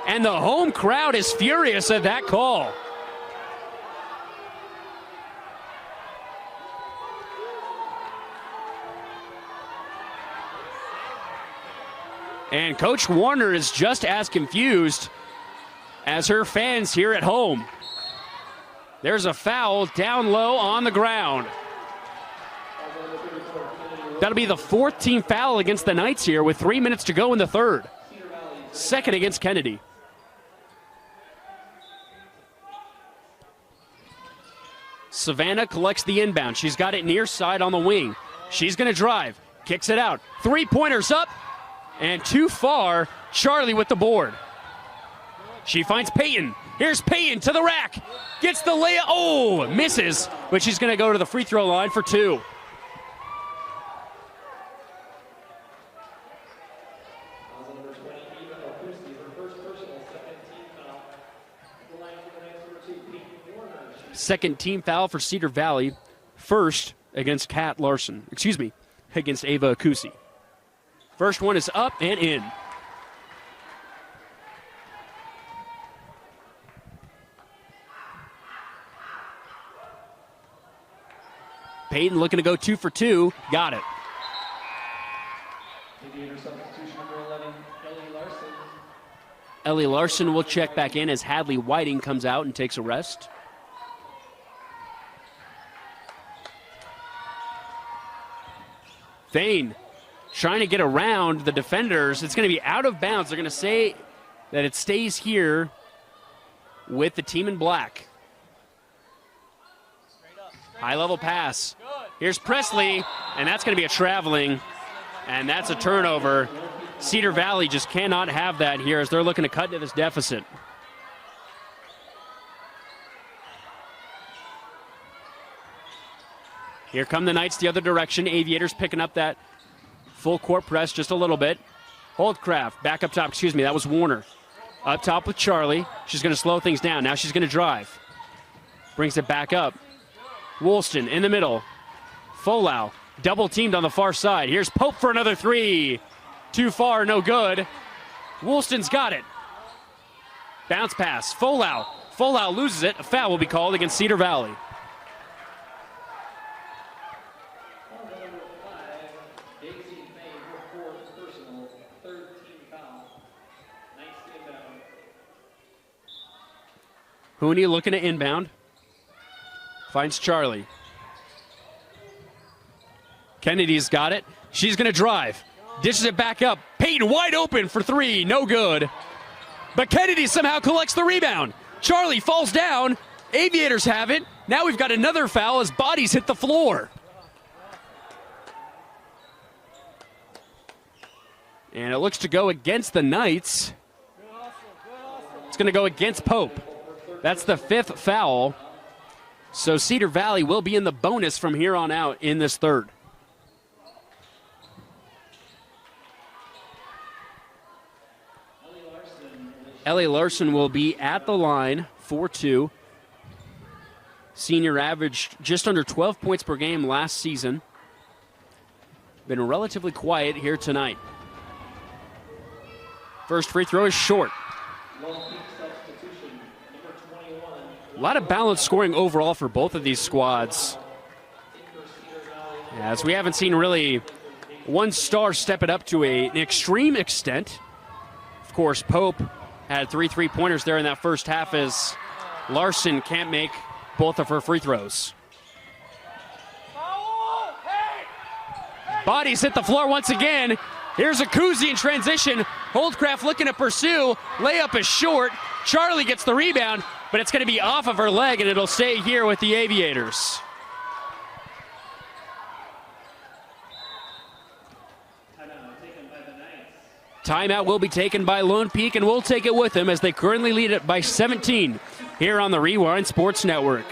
And the home crowd is furious at that call. And Coach Warner is just as confused as her fans here at home. There's a foul down low on the ground. That'll be the 4th team foul against the Knights here with 3 minutes to go in the third. Second against Kennedy. Savannah collects the inbound. She's got it near side on the wing. She's going to drive. Kicks it out. 3-pointers up. And too far. Charlie with the board. She finds Payton. Here's Payton to the rack. Gets the layup. Oh, misses. But she's going to go to the free throw line for 2. Second team foul for Cedar Valley. First against against Ava Akusi. First one is up and in. Payton looking to go 2 for 2. Got it. Aviator substitution number 11, Ellie Larson. Ellie Larson will check back in as Hadley Whiting comes out and takes a rest. Thane trying to get around the defenders. It's going to be out of bounds. They're going to say that it stays here with the team in black. High level pass. Here's Presley, and that's going to be a traveling, and that's a turnover. Cedar Valley just cannot have that here as they're looking to cut into this deficit. Here come the Knights the other direction. Aviators picking up that full court press just a little bit. Holdcraft back up top. That was Warner. Up top with Charlie. She's going to slow things down. Now she's going to drive. Brings it back up. Woolston in the middle. Folau double teamed on the far side. Here's Pope for another 3. Too far, no good. Woolston's got it. Bounce pass. Folau. Folau loses it. A foul will be called against Cedar Valley. Hooney looking to inbound. Finds Charlie. Kennedy's got it. She's going to drive. Dishes it back up. Payton wide open for 3. No good. But Kennedy somehow collects the rebound. Charlie falls down. Aviators have it. Now we've got another foul as bodies hit the floor. And it looks to go against the Knights. It's going to go against Pope. That's the 5th foul. So Cedar Valley will be in the bonus from here on out in this third. Ellie Larson will be at the line for 2. Senior averaged just under 12 points per game last season. Been relatively quiet here tonight. First free throw is short. A lot of balanced scoring overall for both of these squads. As we haven't seen really one star step it up to an extreme extent. Of course, Pope had 3 3-pointers there in that first half as Larson can't make both of her free throws. Bodies hit the floor once again. Here's Akusi in transition. Holdcraft looking to pursue. Layup is short. Charlie gets the rebound, but it's going to be off of her leg, and it'll stay here with the Aviators. Timeout will be taken by Lone Peak, and we'll take it with them as they currently lead it by 17 here on the Rewind Sports Network.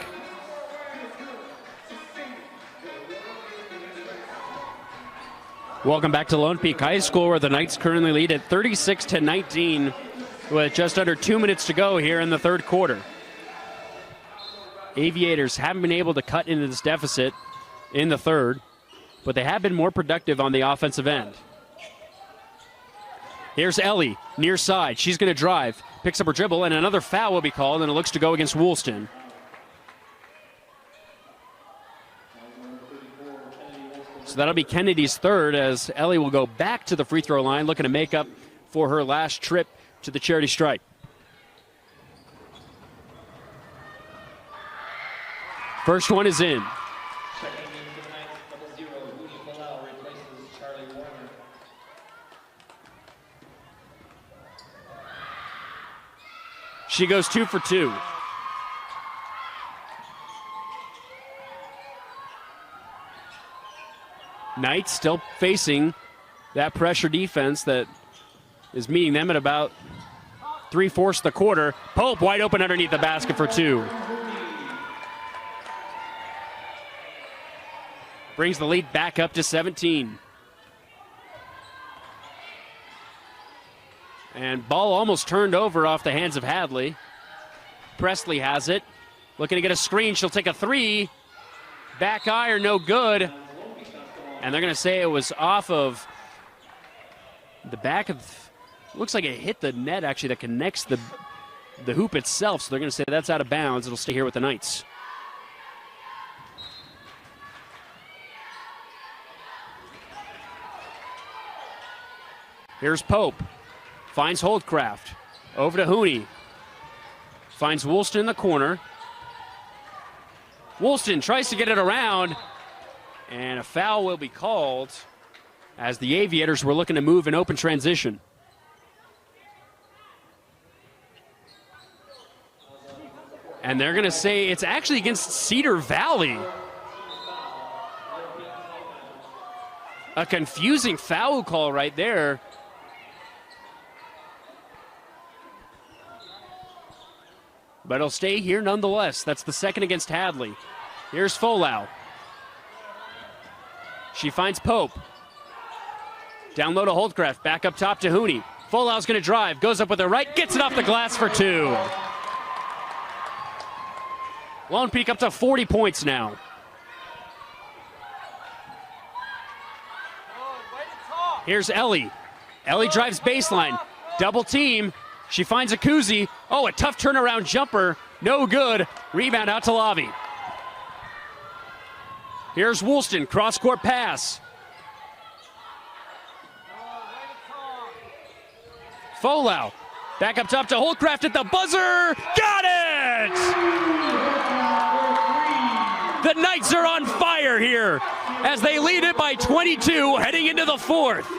Welcome back to Lone Peak High School, where the Knights currently lead at 36-19 with just under 2 minutes to go here in the third quarter. Aviators haven't been able to cut into this deficit in the third, but they have been more productive on the offensive end. Here's Ellie, near side. She's going to drive, picks up her dribble, and another foul will be called, and it looks to go against Woolston. So that'll be Kennedy's third as Ellie will go back to the free throw line, looking to make up for her last trip to the charity stripe. First one is in. Checking in for the Knights, 0, Rudy Folau replaces Charlie Warner. She goes 2 for 2. Knights still facing that pressure defense that is meeting them at about 3/4 of the quarter. Pope wide open underneath the basket for 2. Brings the lead back up to 17. And ball almost turned over off the hands of Hadley. Presley has it. Looking to get a screen. She'll take a 3. Back iron, no good. And they're going to say it was off of the back of, looks like it hit the net actually that connects the hoop itself. So they're going to say that's out of bounds. It'll stay here with the Knights. Here's Pope. Finds Holdcraft. Over to Hooney. Finds Woolston in the corner. Woolston tries to get it around. And a foul will be called as the Aviators were looking to move in open transition. And they're going to say it's actually against Cedar Valley. A confusing foul call right there. But it'll stay here nonetheless. That's the second against Hadley. Here's Folau. She finds Pope. Down low to Holdcraft. Back up top to Hooney. Folau's going to drive. Goes up with her right. Gets it off the glass for 2. Lone Peak up to 40 points now. Here's Ellie. Ellie drives baseline. Double team. She finds a Kuzi. Oh, a tough turnaround jumper. No good. Rebound out to Lavi. Here's Woolston. Cross-court pass. Folau. Back up top to Holdcraft at the buzzer. Got it! The Knights are on fire here as they lead it by 22 heading into the fourth.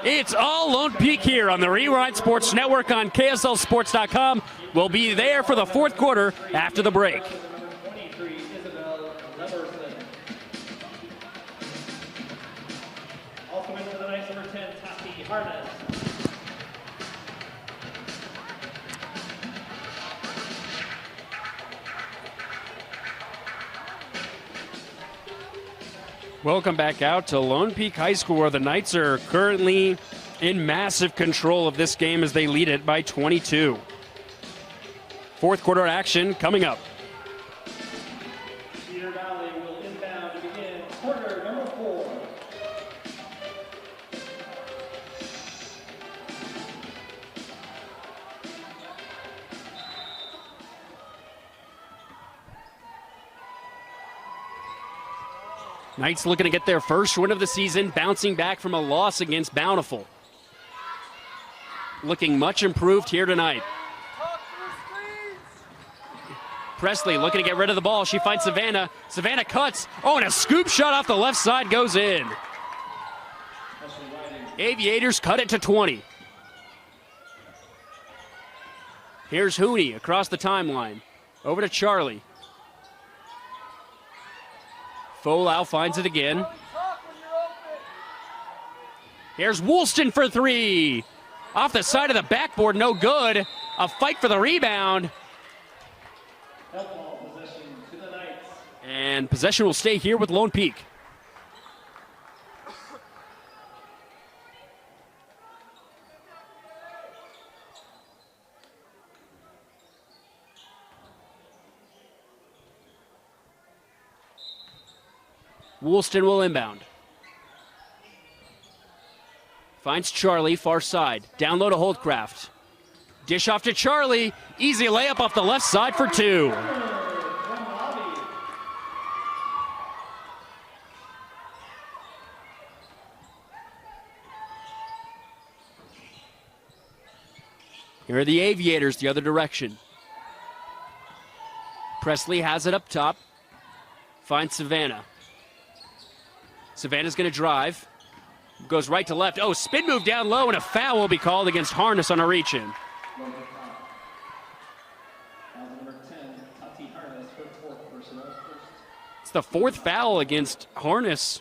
It's all Lone Peak here on the Rewind Sports Network on KSLSports.com. We'll be there for the fourth quarter after the break. Also in for the Knights, number 10, Tati Harness. Welcome back out to Lone Peak High School, where the Knights are currently in massive control of this game as they lead it by 22. Fourth quarter action coming up. Cedar Valley will inbound to begin quarter number 4. Knights looking to get their first win of the season, bouncing back from a loss against Bountiful. Looking much improved here tonight. Presley looking to get rid of the ball. She finds Savannah. Savannah cuts. Oh, and a scoop shot off the left side goes in. Aviators cut it to 20. Here's Hooney across the timeline. Over to Charlie. Folau finds it again. Here's Woolston for 3. Off the side of the backboard, no good. A fight for the rebound. And possession will stay here with Lone Peak. Woolston will inbound. Finds Charlie, far side. Down low to Holdcraft. Dish off to Charlie. Easy layup off the left side for 2. Here are the Aviators the other direction. Presley has it up top. Finds Savannah. Savannah's going to drive. Goes right to left. Oh, spin move down low, and a foul will be called against Harness on a reach-in. It's the fourth foul against Harness.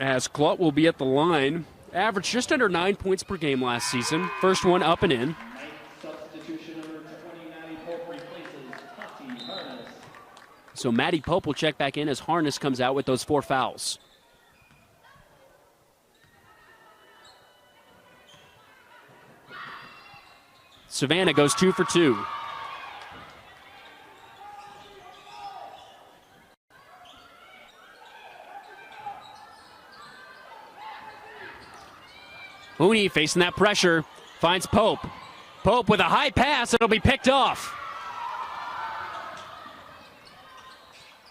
as Clutt will be at the line. Averaged just under 9 points per game last season. First one up and in. Ninth substitution, number 20, Maddie Pope replaces Tati Harness. So Maddie Pope will check back in as Harness comes out with those 4 fouls. Savannah goes 2 for 2. Mooney facing that pressure, finds Pope. Pope with a high pass, it'll be picked off.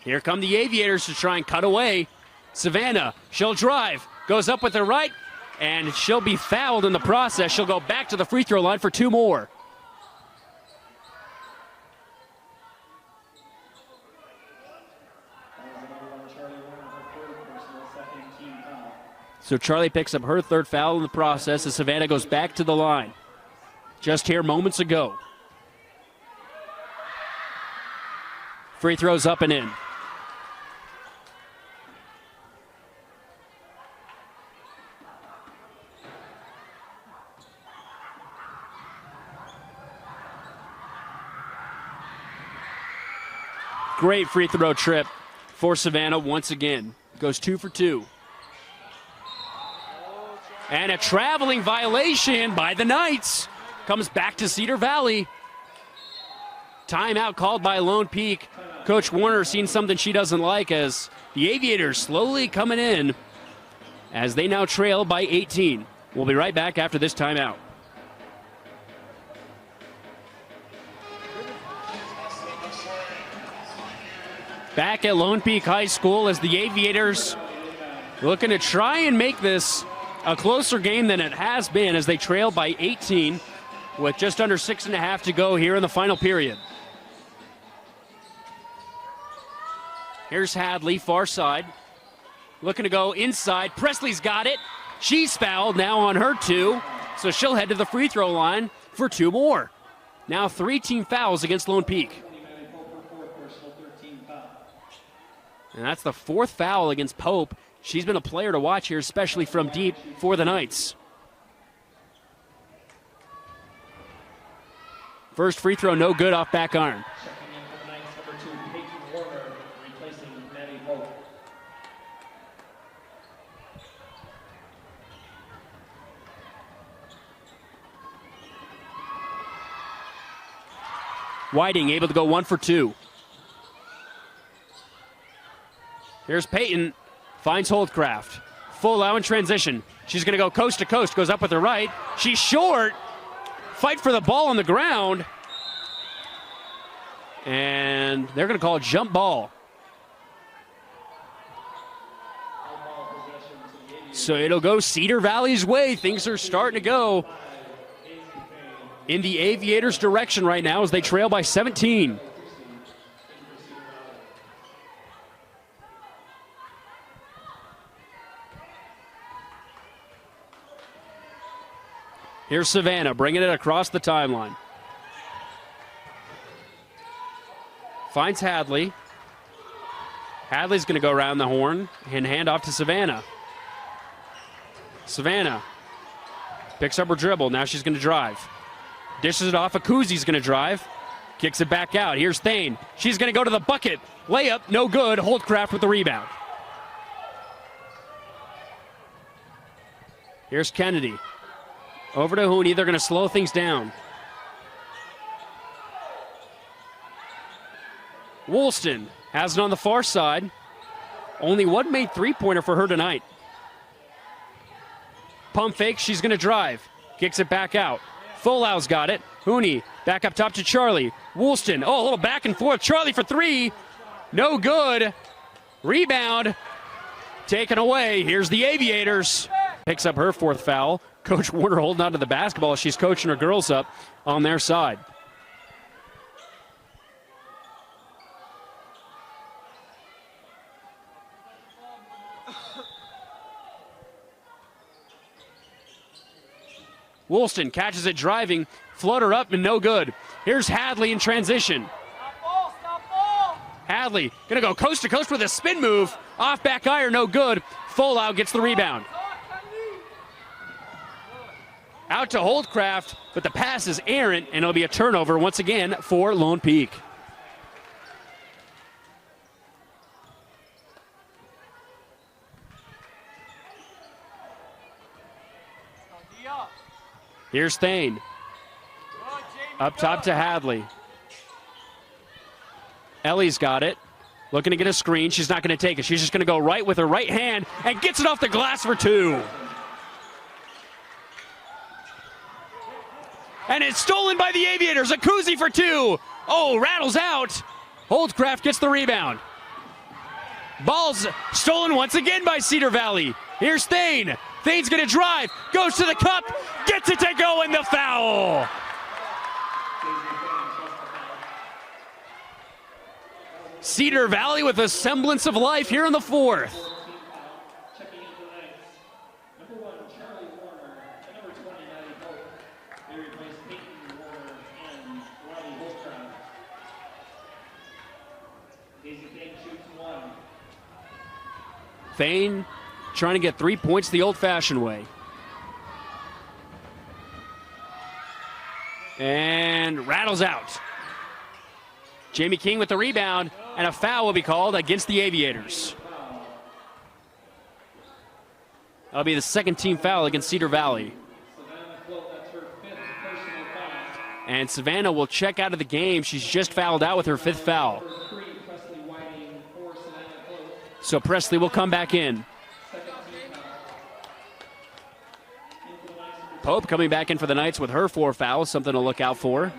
Here come the Aviators to try and cut away. Savannah, she'll drive, goes up with her right, and she'll be fouled in the process. She'll go back to the free throw line for 2 more. So Charlie picks up her 3rd foul in the process as Savannah goes back to the line. Just here moments ago. Free throws up and in. Great free throw trip for Savannah once again. Goes 2 for 2. And a traveling violation by the Knights. Comes back to Cedar Valley. Timeout called by Lone Peak. Coach Warner seen something she doesn't like as the Aviators slowly coming in as they now trail by 18. We'll be right back after this timeout. Back at Lone Peak High School as the Aviators looking to try and make this a closer game than it has been as they trail by 18 with just under 6.5 to go here in the final period. Here's Hadley, far side. Looking to go inside. Presley's got it. She's fouled now on her 2, so she'll head to the free throw line for 2 more. Now 3 team fouls against Lone Peak. And that's the 4th foul against Pope. She's been a player to watch here, especially from deep for the Knights. First free throw, no good off back iron. Checking in for the Knights, number 2, Peyton Warner, replacing Maddie Pope. Whiting able to go 1 for 2. Here's Peyton. Finds Holdcraft. Full out in transition. She's going to go coast to coast. Goes up with her right. She's short. Fight for the ball on the ground. And they're going to call a jump ball. So it'll go Cedar Valley's way. Things are starting to go in the Aviators' direction right now as they trail by 17. Here's Savannah bringing it across the timeline. Finds Hadley. Hadley's going to go around the horn and hand off to Savannah. Savannah picks up her dribble. Now she's going to drive. Dishes it off. Akuzi's going to drive. Kicks it back out. Here's Thane. She's going to go to the bucket. Layup, no good. Holdcraft with the rebound. Here's Kennedy. Over to Hooney. They're going to slow things down. Woolston has it on the far side. Only one made three-pointer for her tonight. Pump fake. She's going to drive. Kicks it back out. Folau's got it. Hooney back up top to Charlie. Woolston. Oh, a little back and forth. Charlie for 3. No good. Rebound. Taken away. Here's the Aviators. Picks up her 4th foul. Coach Warner holding on to the basketball. She's coaching her girls up on their side. Woolston catches it driving. Floater up and no good. Here's Hadley in transition. Stop ball, stop ball. Hadley gonna go coast to coast with a spin move. Off back iron, no good. Folau gets the rebound. Out to Holdcraft, but the pass is errant, and it'll be a turnover once again for Lone Peak. Here's Thane. Up top to Hadley. Ellie's got it. Looking to get a screen. She's not going to take it. She's just going to go right with her right hand and gets it off the glass for two. And it's stolen by the Aviators. A koozie for two. Oh, rattles out. Holdcraft gets the rebound. Ball's stolen once again by Cedar Valley. Here's Thane. Thane's going to drive. Goes to the cup. Gets it to go in the foul. Cedar Valley with a semblance of life here in the fourth. Checking into the Knights. Number 1, Charlie Warner, and number 20, Maddie Pope. They replace Peyton Warner and Robbie Holcraft. Daisy Thane shoots 1. Thane trying to get 3 points the old-fashioned way. And rattles out. Jamie King with the rebound, and a foul will be called against the Aviators. That'll be the second team foul against Cedar Valley. And Savannah will check out of the game. She's just fouled out with her 5th foul. So Presley will come back in. Pope coming back in for the Knights with her 4 fouls, something to look out for.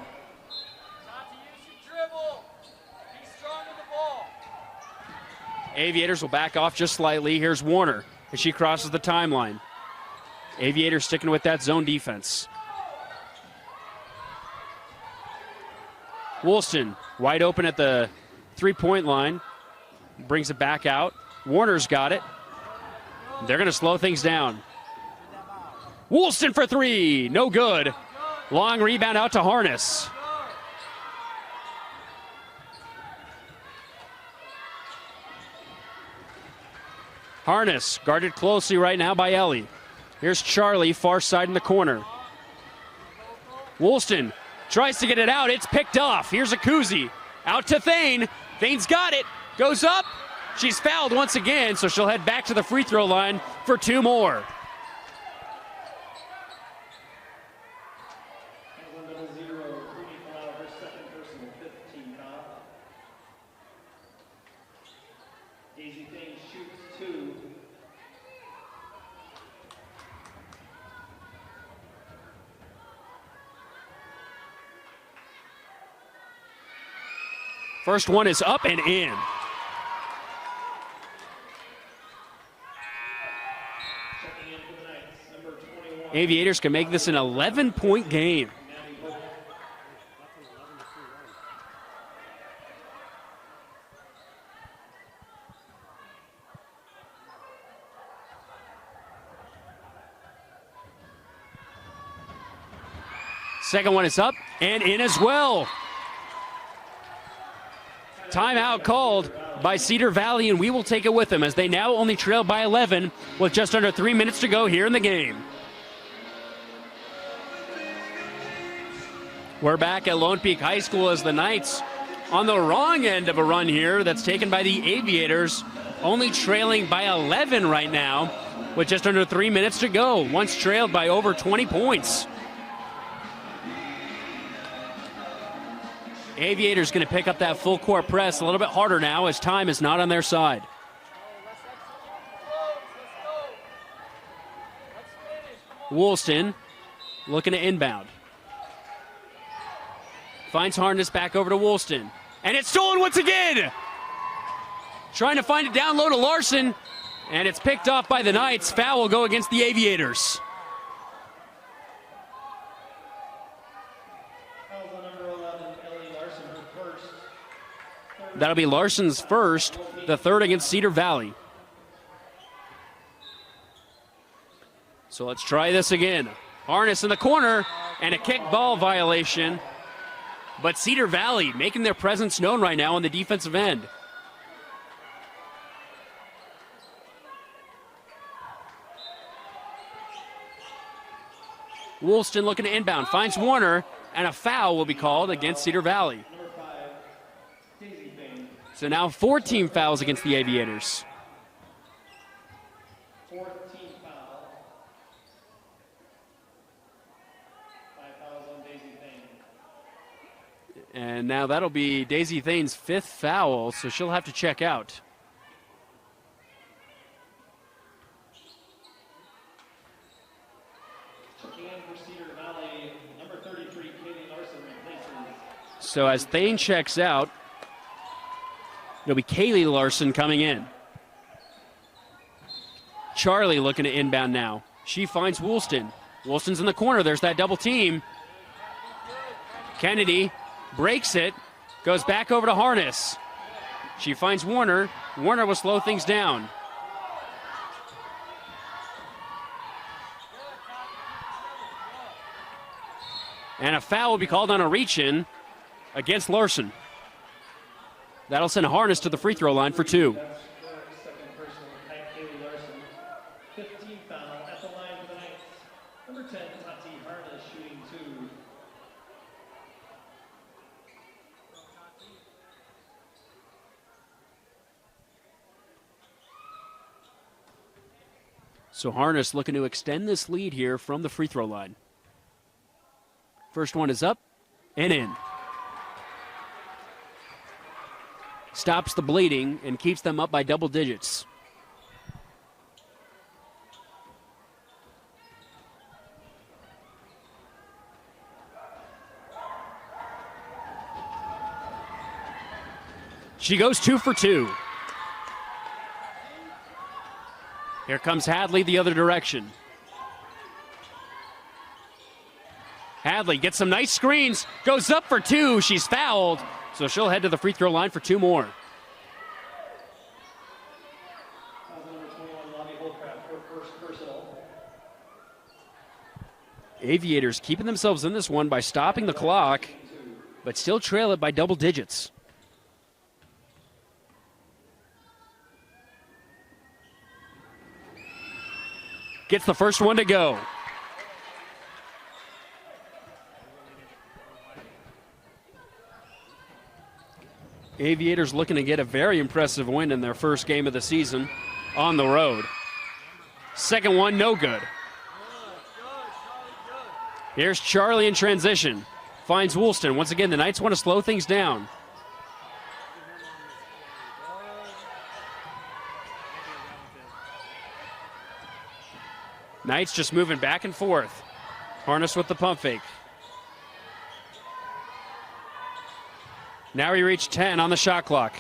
Aviators will back off just slightly. Here's Warner as she crosses the timeline. Aviators sticking with that zone defense. Woolston wide open at the 3-point line. Brings it back out. Warner's got it. They're going to slow things down. Woolston for 3. No good. Long rebound out to Harness. Harness guarded closely right now by Ellie. Here's Charlie, far side in the corner. Woolston tries to get it out. It's picked off. Here's a koozie. Out to Thane. Thane's got it. Goes up. She's fouled once again, so she'll head back to the free throw line for 2 more. Daisy Thane shoots 2. First one is up and in. Aviators can make this an 11-point game. Second one is up and in as well. Timeout called by Cedar Valley, and we will take it with them as they now only trail by 11 with just under 3 minutes to go here in the game. We're back at Lone Peak High School as the Knights on the wrong end of a run here that's taken by the Aviators, only trailing by 11 right now with just under 3 minutes to go, once trailed by over 20 points. Aviators going to pick up that full court press a little bit harder now as time is not on their side. Woolston looking to inbound. Finds Harness back over to Woolston. And it's stolen once again! Trying to find it down low to Larson. And it's picked off by the Knights. Foul will go against the Aviators. That'll be Larson's first, the third against Cedar Valley. So let's try this again. Harness in the corner, and a kick ball violation. But Cedar Valley making their presence known right now on the defensive end. Woolston looking to inbound, finds Warner, and a foul will be called against Cedar Valley. Number 5, Daisy Payne. So now 4 team fouls against the Aviators. 4th team foul. 5 fouls on Daisy Payne. And now that'll be Daisy Thane's 5th foul, so she'll have to check out. Checking in for Cedar Valley, number 33, Kaylee Larson replaces. So as Thane checks out, it'll be Kaylee Larson coming in. Charlie looking to inbound now. She finds Woolston. Woolston's in the corner. There's that double team. Kennedy breaks it, goes back over to Harness. She finds Warner. Warner will slow things down. And a foul will be called on a reach-in against Larson. That'll send Harness to the free throw line for 2. That's her second personal attack, Kaylee Larson. 15 foul at the line for the Knights. Number 10, Tati Harness shooting 2. So Harness looking to extend this lead here from the free throw line. First one is up and in. Stops the bleeding and keeps them up by double digits. She goes 2 for 2. Here comes Hadley the other direction. Hadley gets some nice screens, goes up for 2. She's fouled, so she'll head to the free throw line for 2 more. Number 21, Lonnie Holcraft, her first personal. Aviators keeping themselves in this one by stopping the clock, but still trail it by double digits. Gets the first one to go. Aviators looking to get a very impressive win in their first game of the season on the road. Second one, no good. Here's Charlie in transition. Finds Woolston. Once again, the Knights want to slow things down. Knights just moving back and forth. Harness with the pump fake. Now we reach 10 on the shot clock.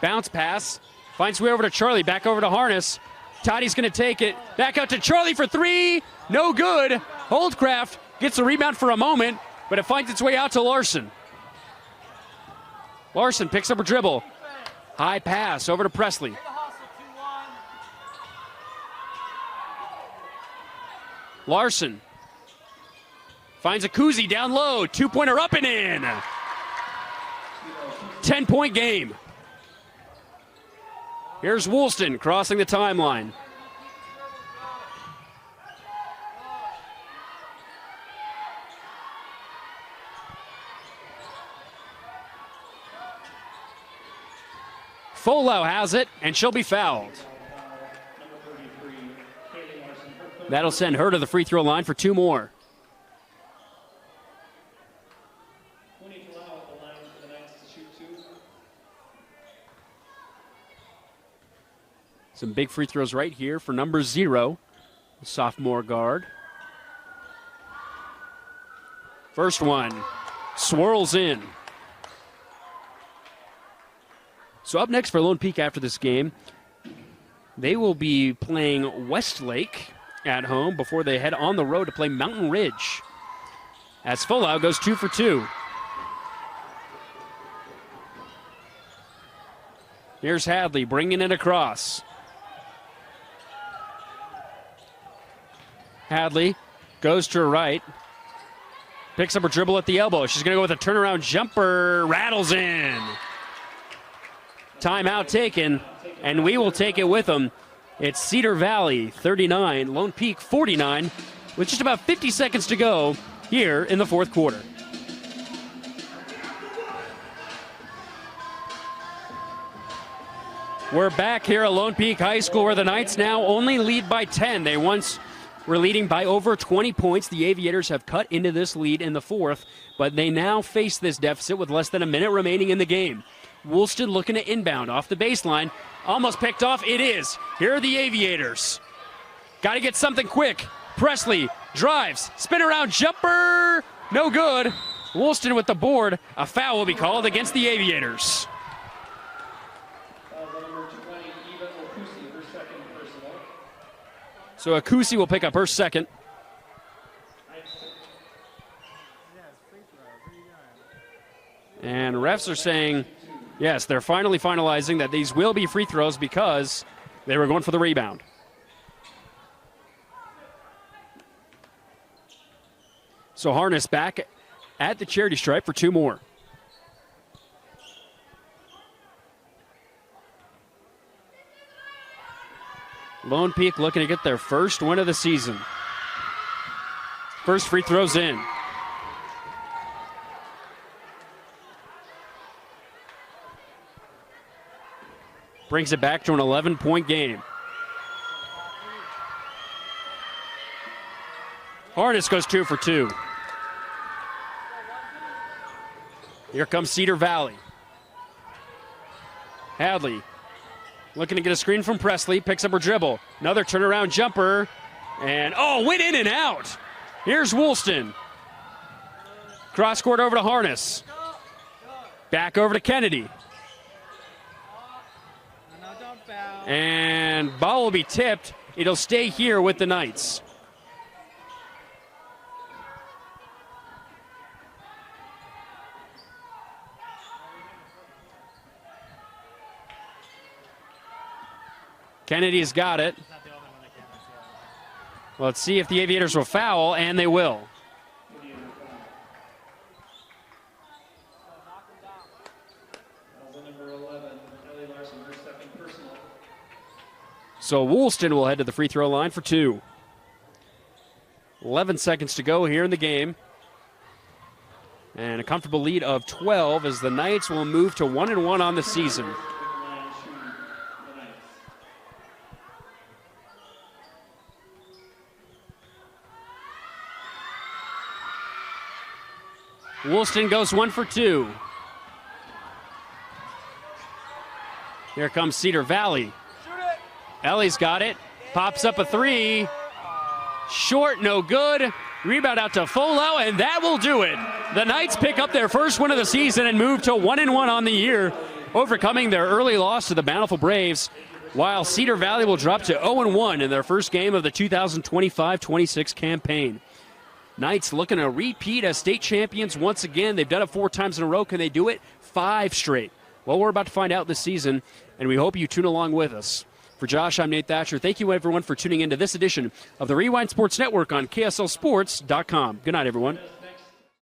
Bounce pass. Finds way over to Charlie. Back over to Harness. Toddy's going to take it. Back out to Charlie for 3. No good. Holdcraft gets the rebound for a moment, but it finds its way out to Larson. Larson picks up a dribble. High pass over to Presley. Larson finds a Kuzi down low. 2-pointer up and in. 10-point game. Here's Woolston crossing the timeline. Folo has it, and she'll be fouled. That'll send her to the free throw line for 2 more. Some big free throws right here for number 0, the sophomore guard. First one swirls in. So up next for Lone Peak after this game, they will be playing Westlake at home before they head on the road to play Mountain Ridge. As Folau goes 2 for 2. Here's Hadley bringing it across. Hadley goes to her right. Picks up her dribble at the elbow. She's going to go with a turnaround jumper. Rattles in. Timeout taken, and we will take it with them. It's Cedar Valley 39, Lone Peak 49. with just about 50 seconds to go here in the fourth quarter. We're back here at Lone Peak High School, where the Knights now only lead by 10. They once were leading by over 20 points. The Aviators have cut into this lead in the fourth, but they now face this deficit with less than a minute remaining in the game. Woolston looking to inbound off the baseline. Almost picked off. It is. Here are the Aviators. Got to get something quick. Presley drives. Spin around jumper. No good. Woolston with the board. A foul will be called against the Aviators. So Akusi will pick up her second. And refs are saying, yes, they're finally finalizing that these will be free throws because they were going for the rebound. So Harness back at the charity stripe for two more. Lone Peak looking to get their first win of the season. First free throws in. Brings it back to an 11-point game. Harness goes 2 for 2. Here comes Cedar Valley. Hadley looking to get a screen from Presley, picks up her dribble. Another turnaround jumper, and went in and out. Here's Woolston. Cross court over to Harness. Back over to Kennedy. And ball will be tipped. It'll stay here with the Knights. Kennedy's got it. Well, let's see if the Aviators will foul, and they will. So Woolston will head to the free throw line for 2. 11 seconds to go here in the game. And a comfortable lead of 12 as the Knights will move to 1-1 on the season. Woolston goes 1 for 2. Here comes Cedar Valley. Ellie's got it. Pops up a 3. Short, no good. Rebound out to Folo, and that will do it. The Knights pick up their first win of the season and move to 1-1 on the year, overcoming their early loss to the Bountiful Braves, while Cedar Valley will drop to 0-1 in their first game of the 2025-26 campaign. Knights looking to repeat as state champions once again. They've done it 4 times in a row. Can they do it? 5 straight. Well, we're about to find out this season, and we hope you tune along with us. For Josh, I'm Nate Thatcher. Thank you, everyone, for tuning into this edition of the Rewind Sports Network on KSLSports.com. Good night, everyone.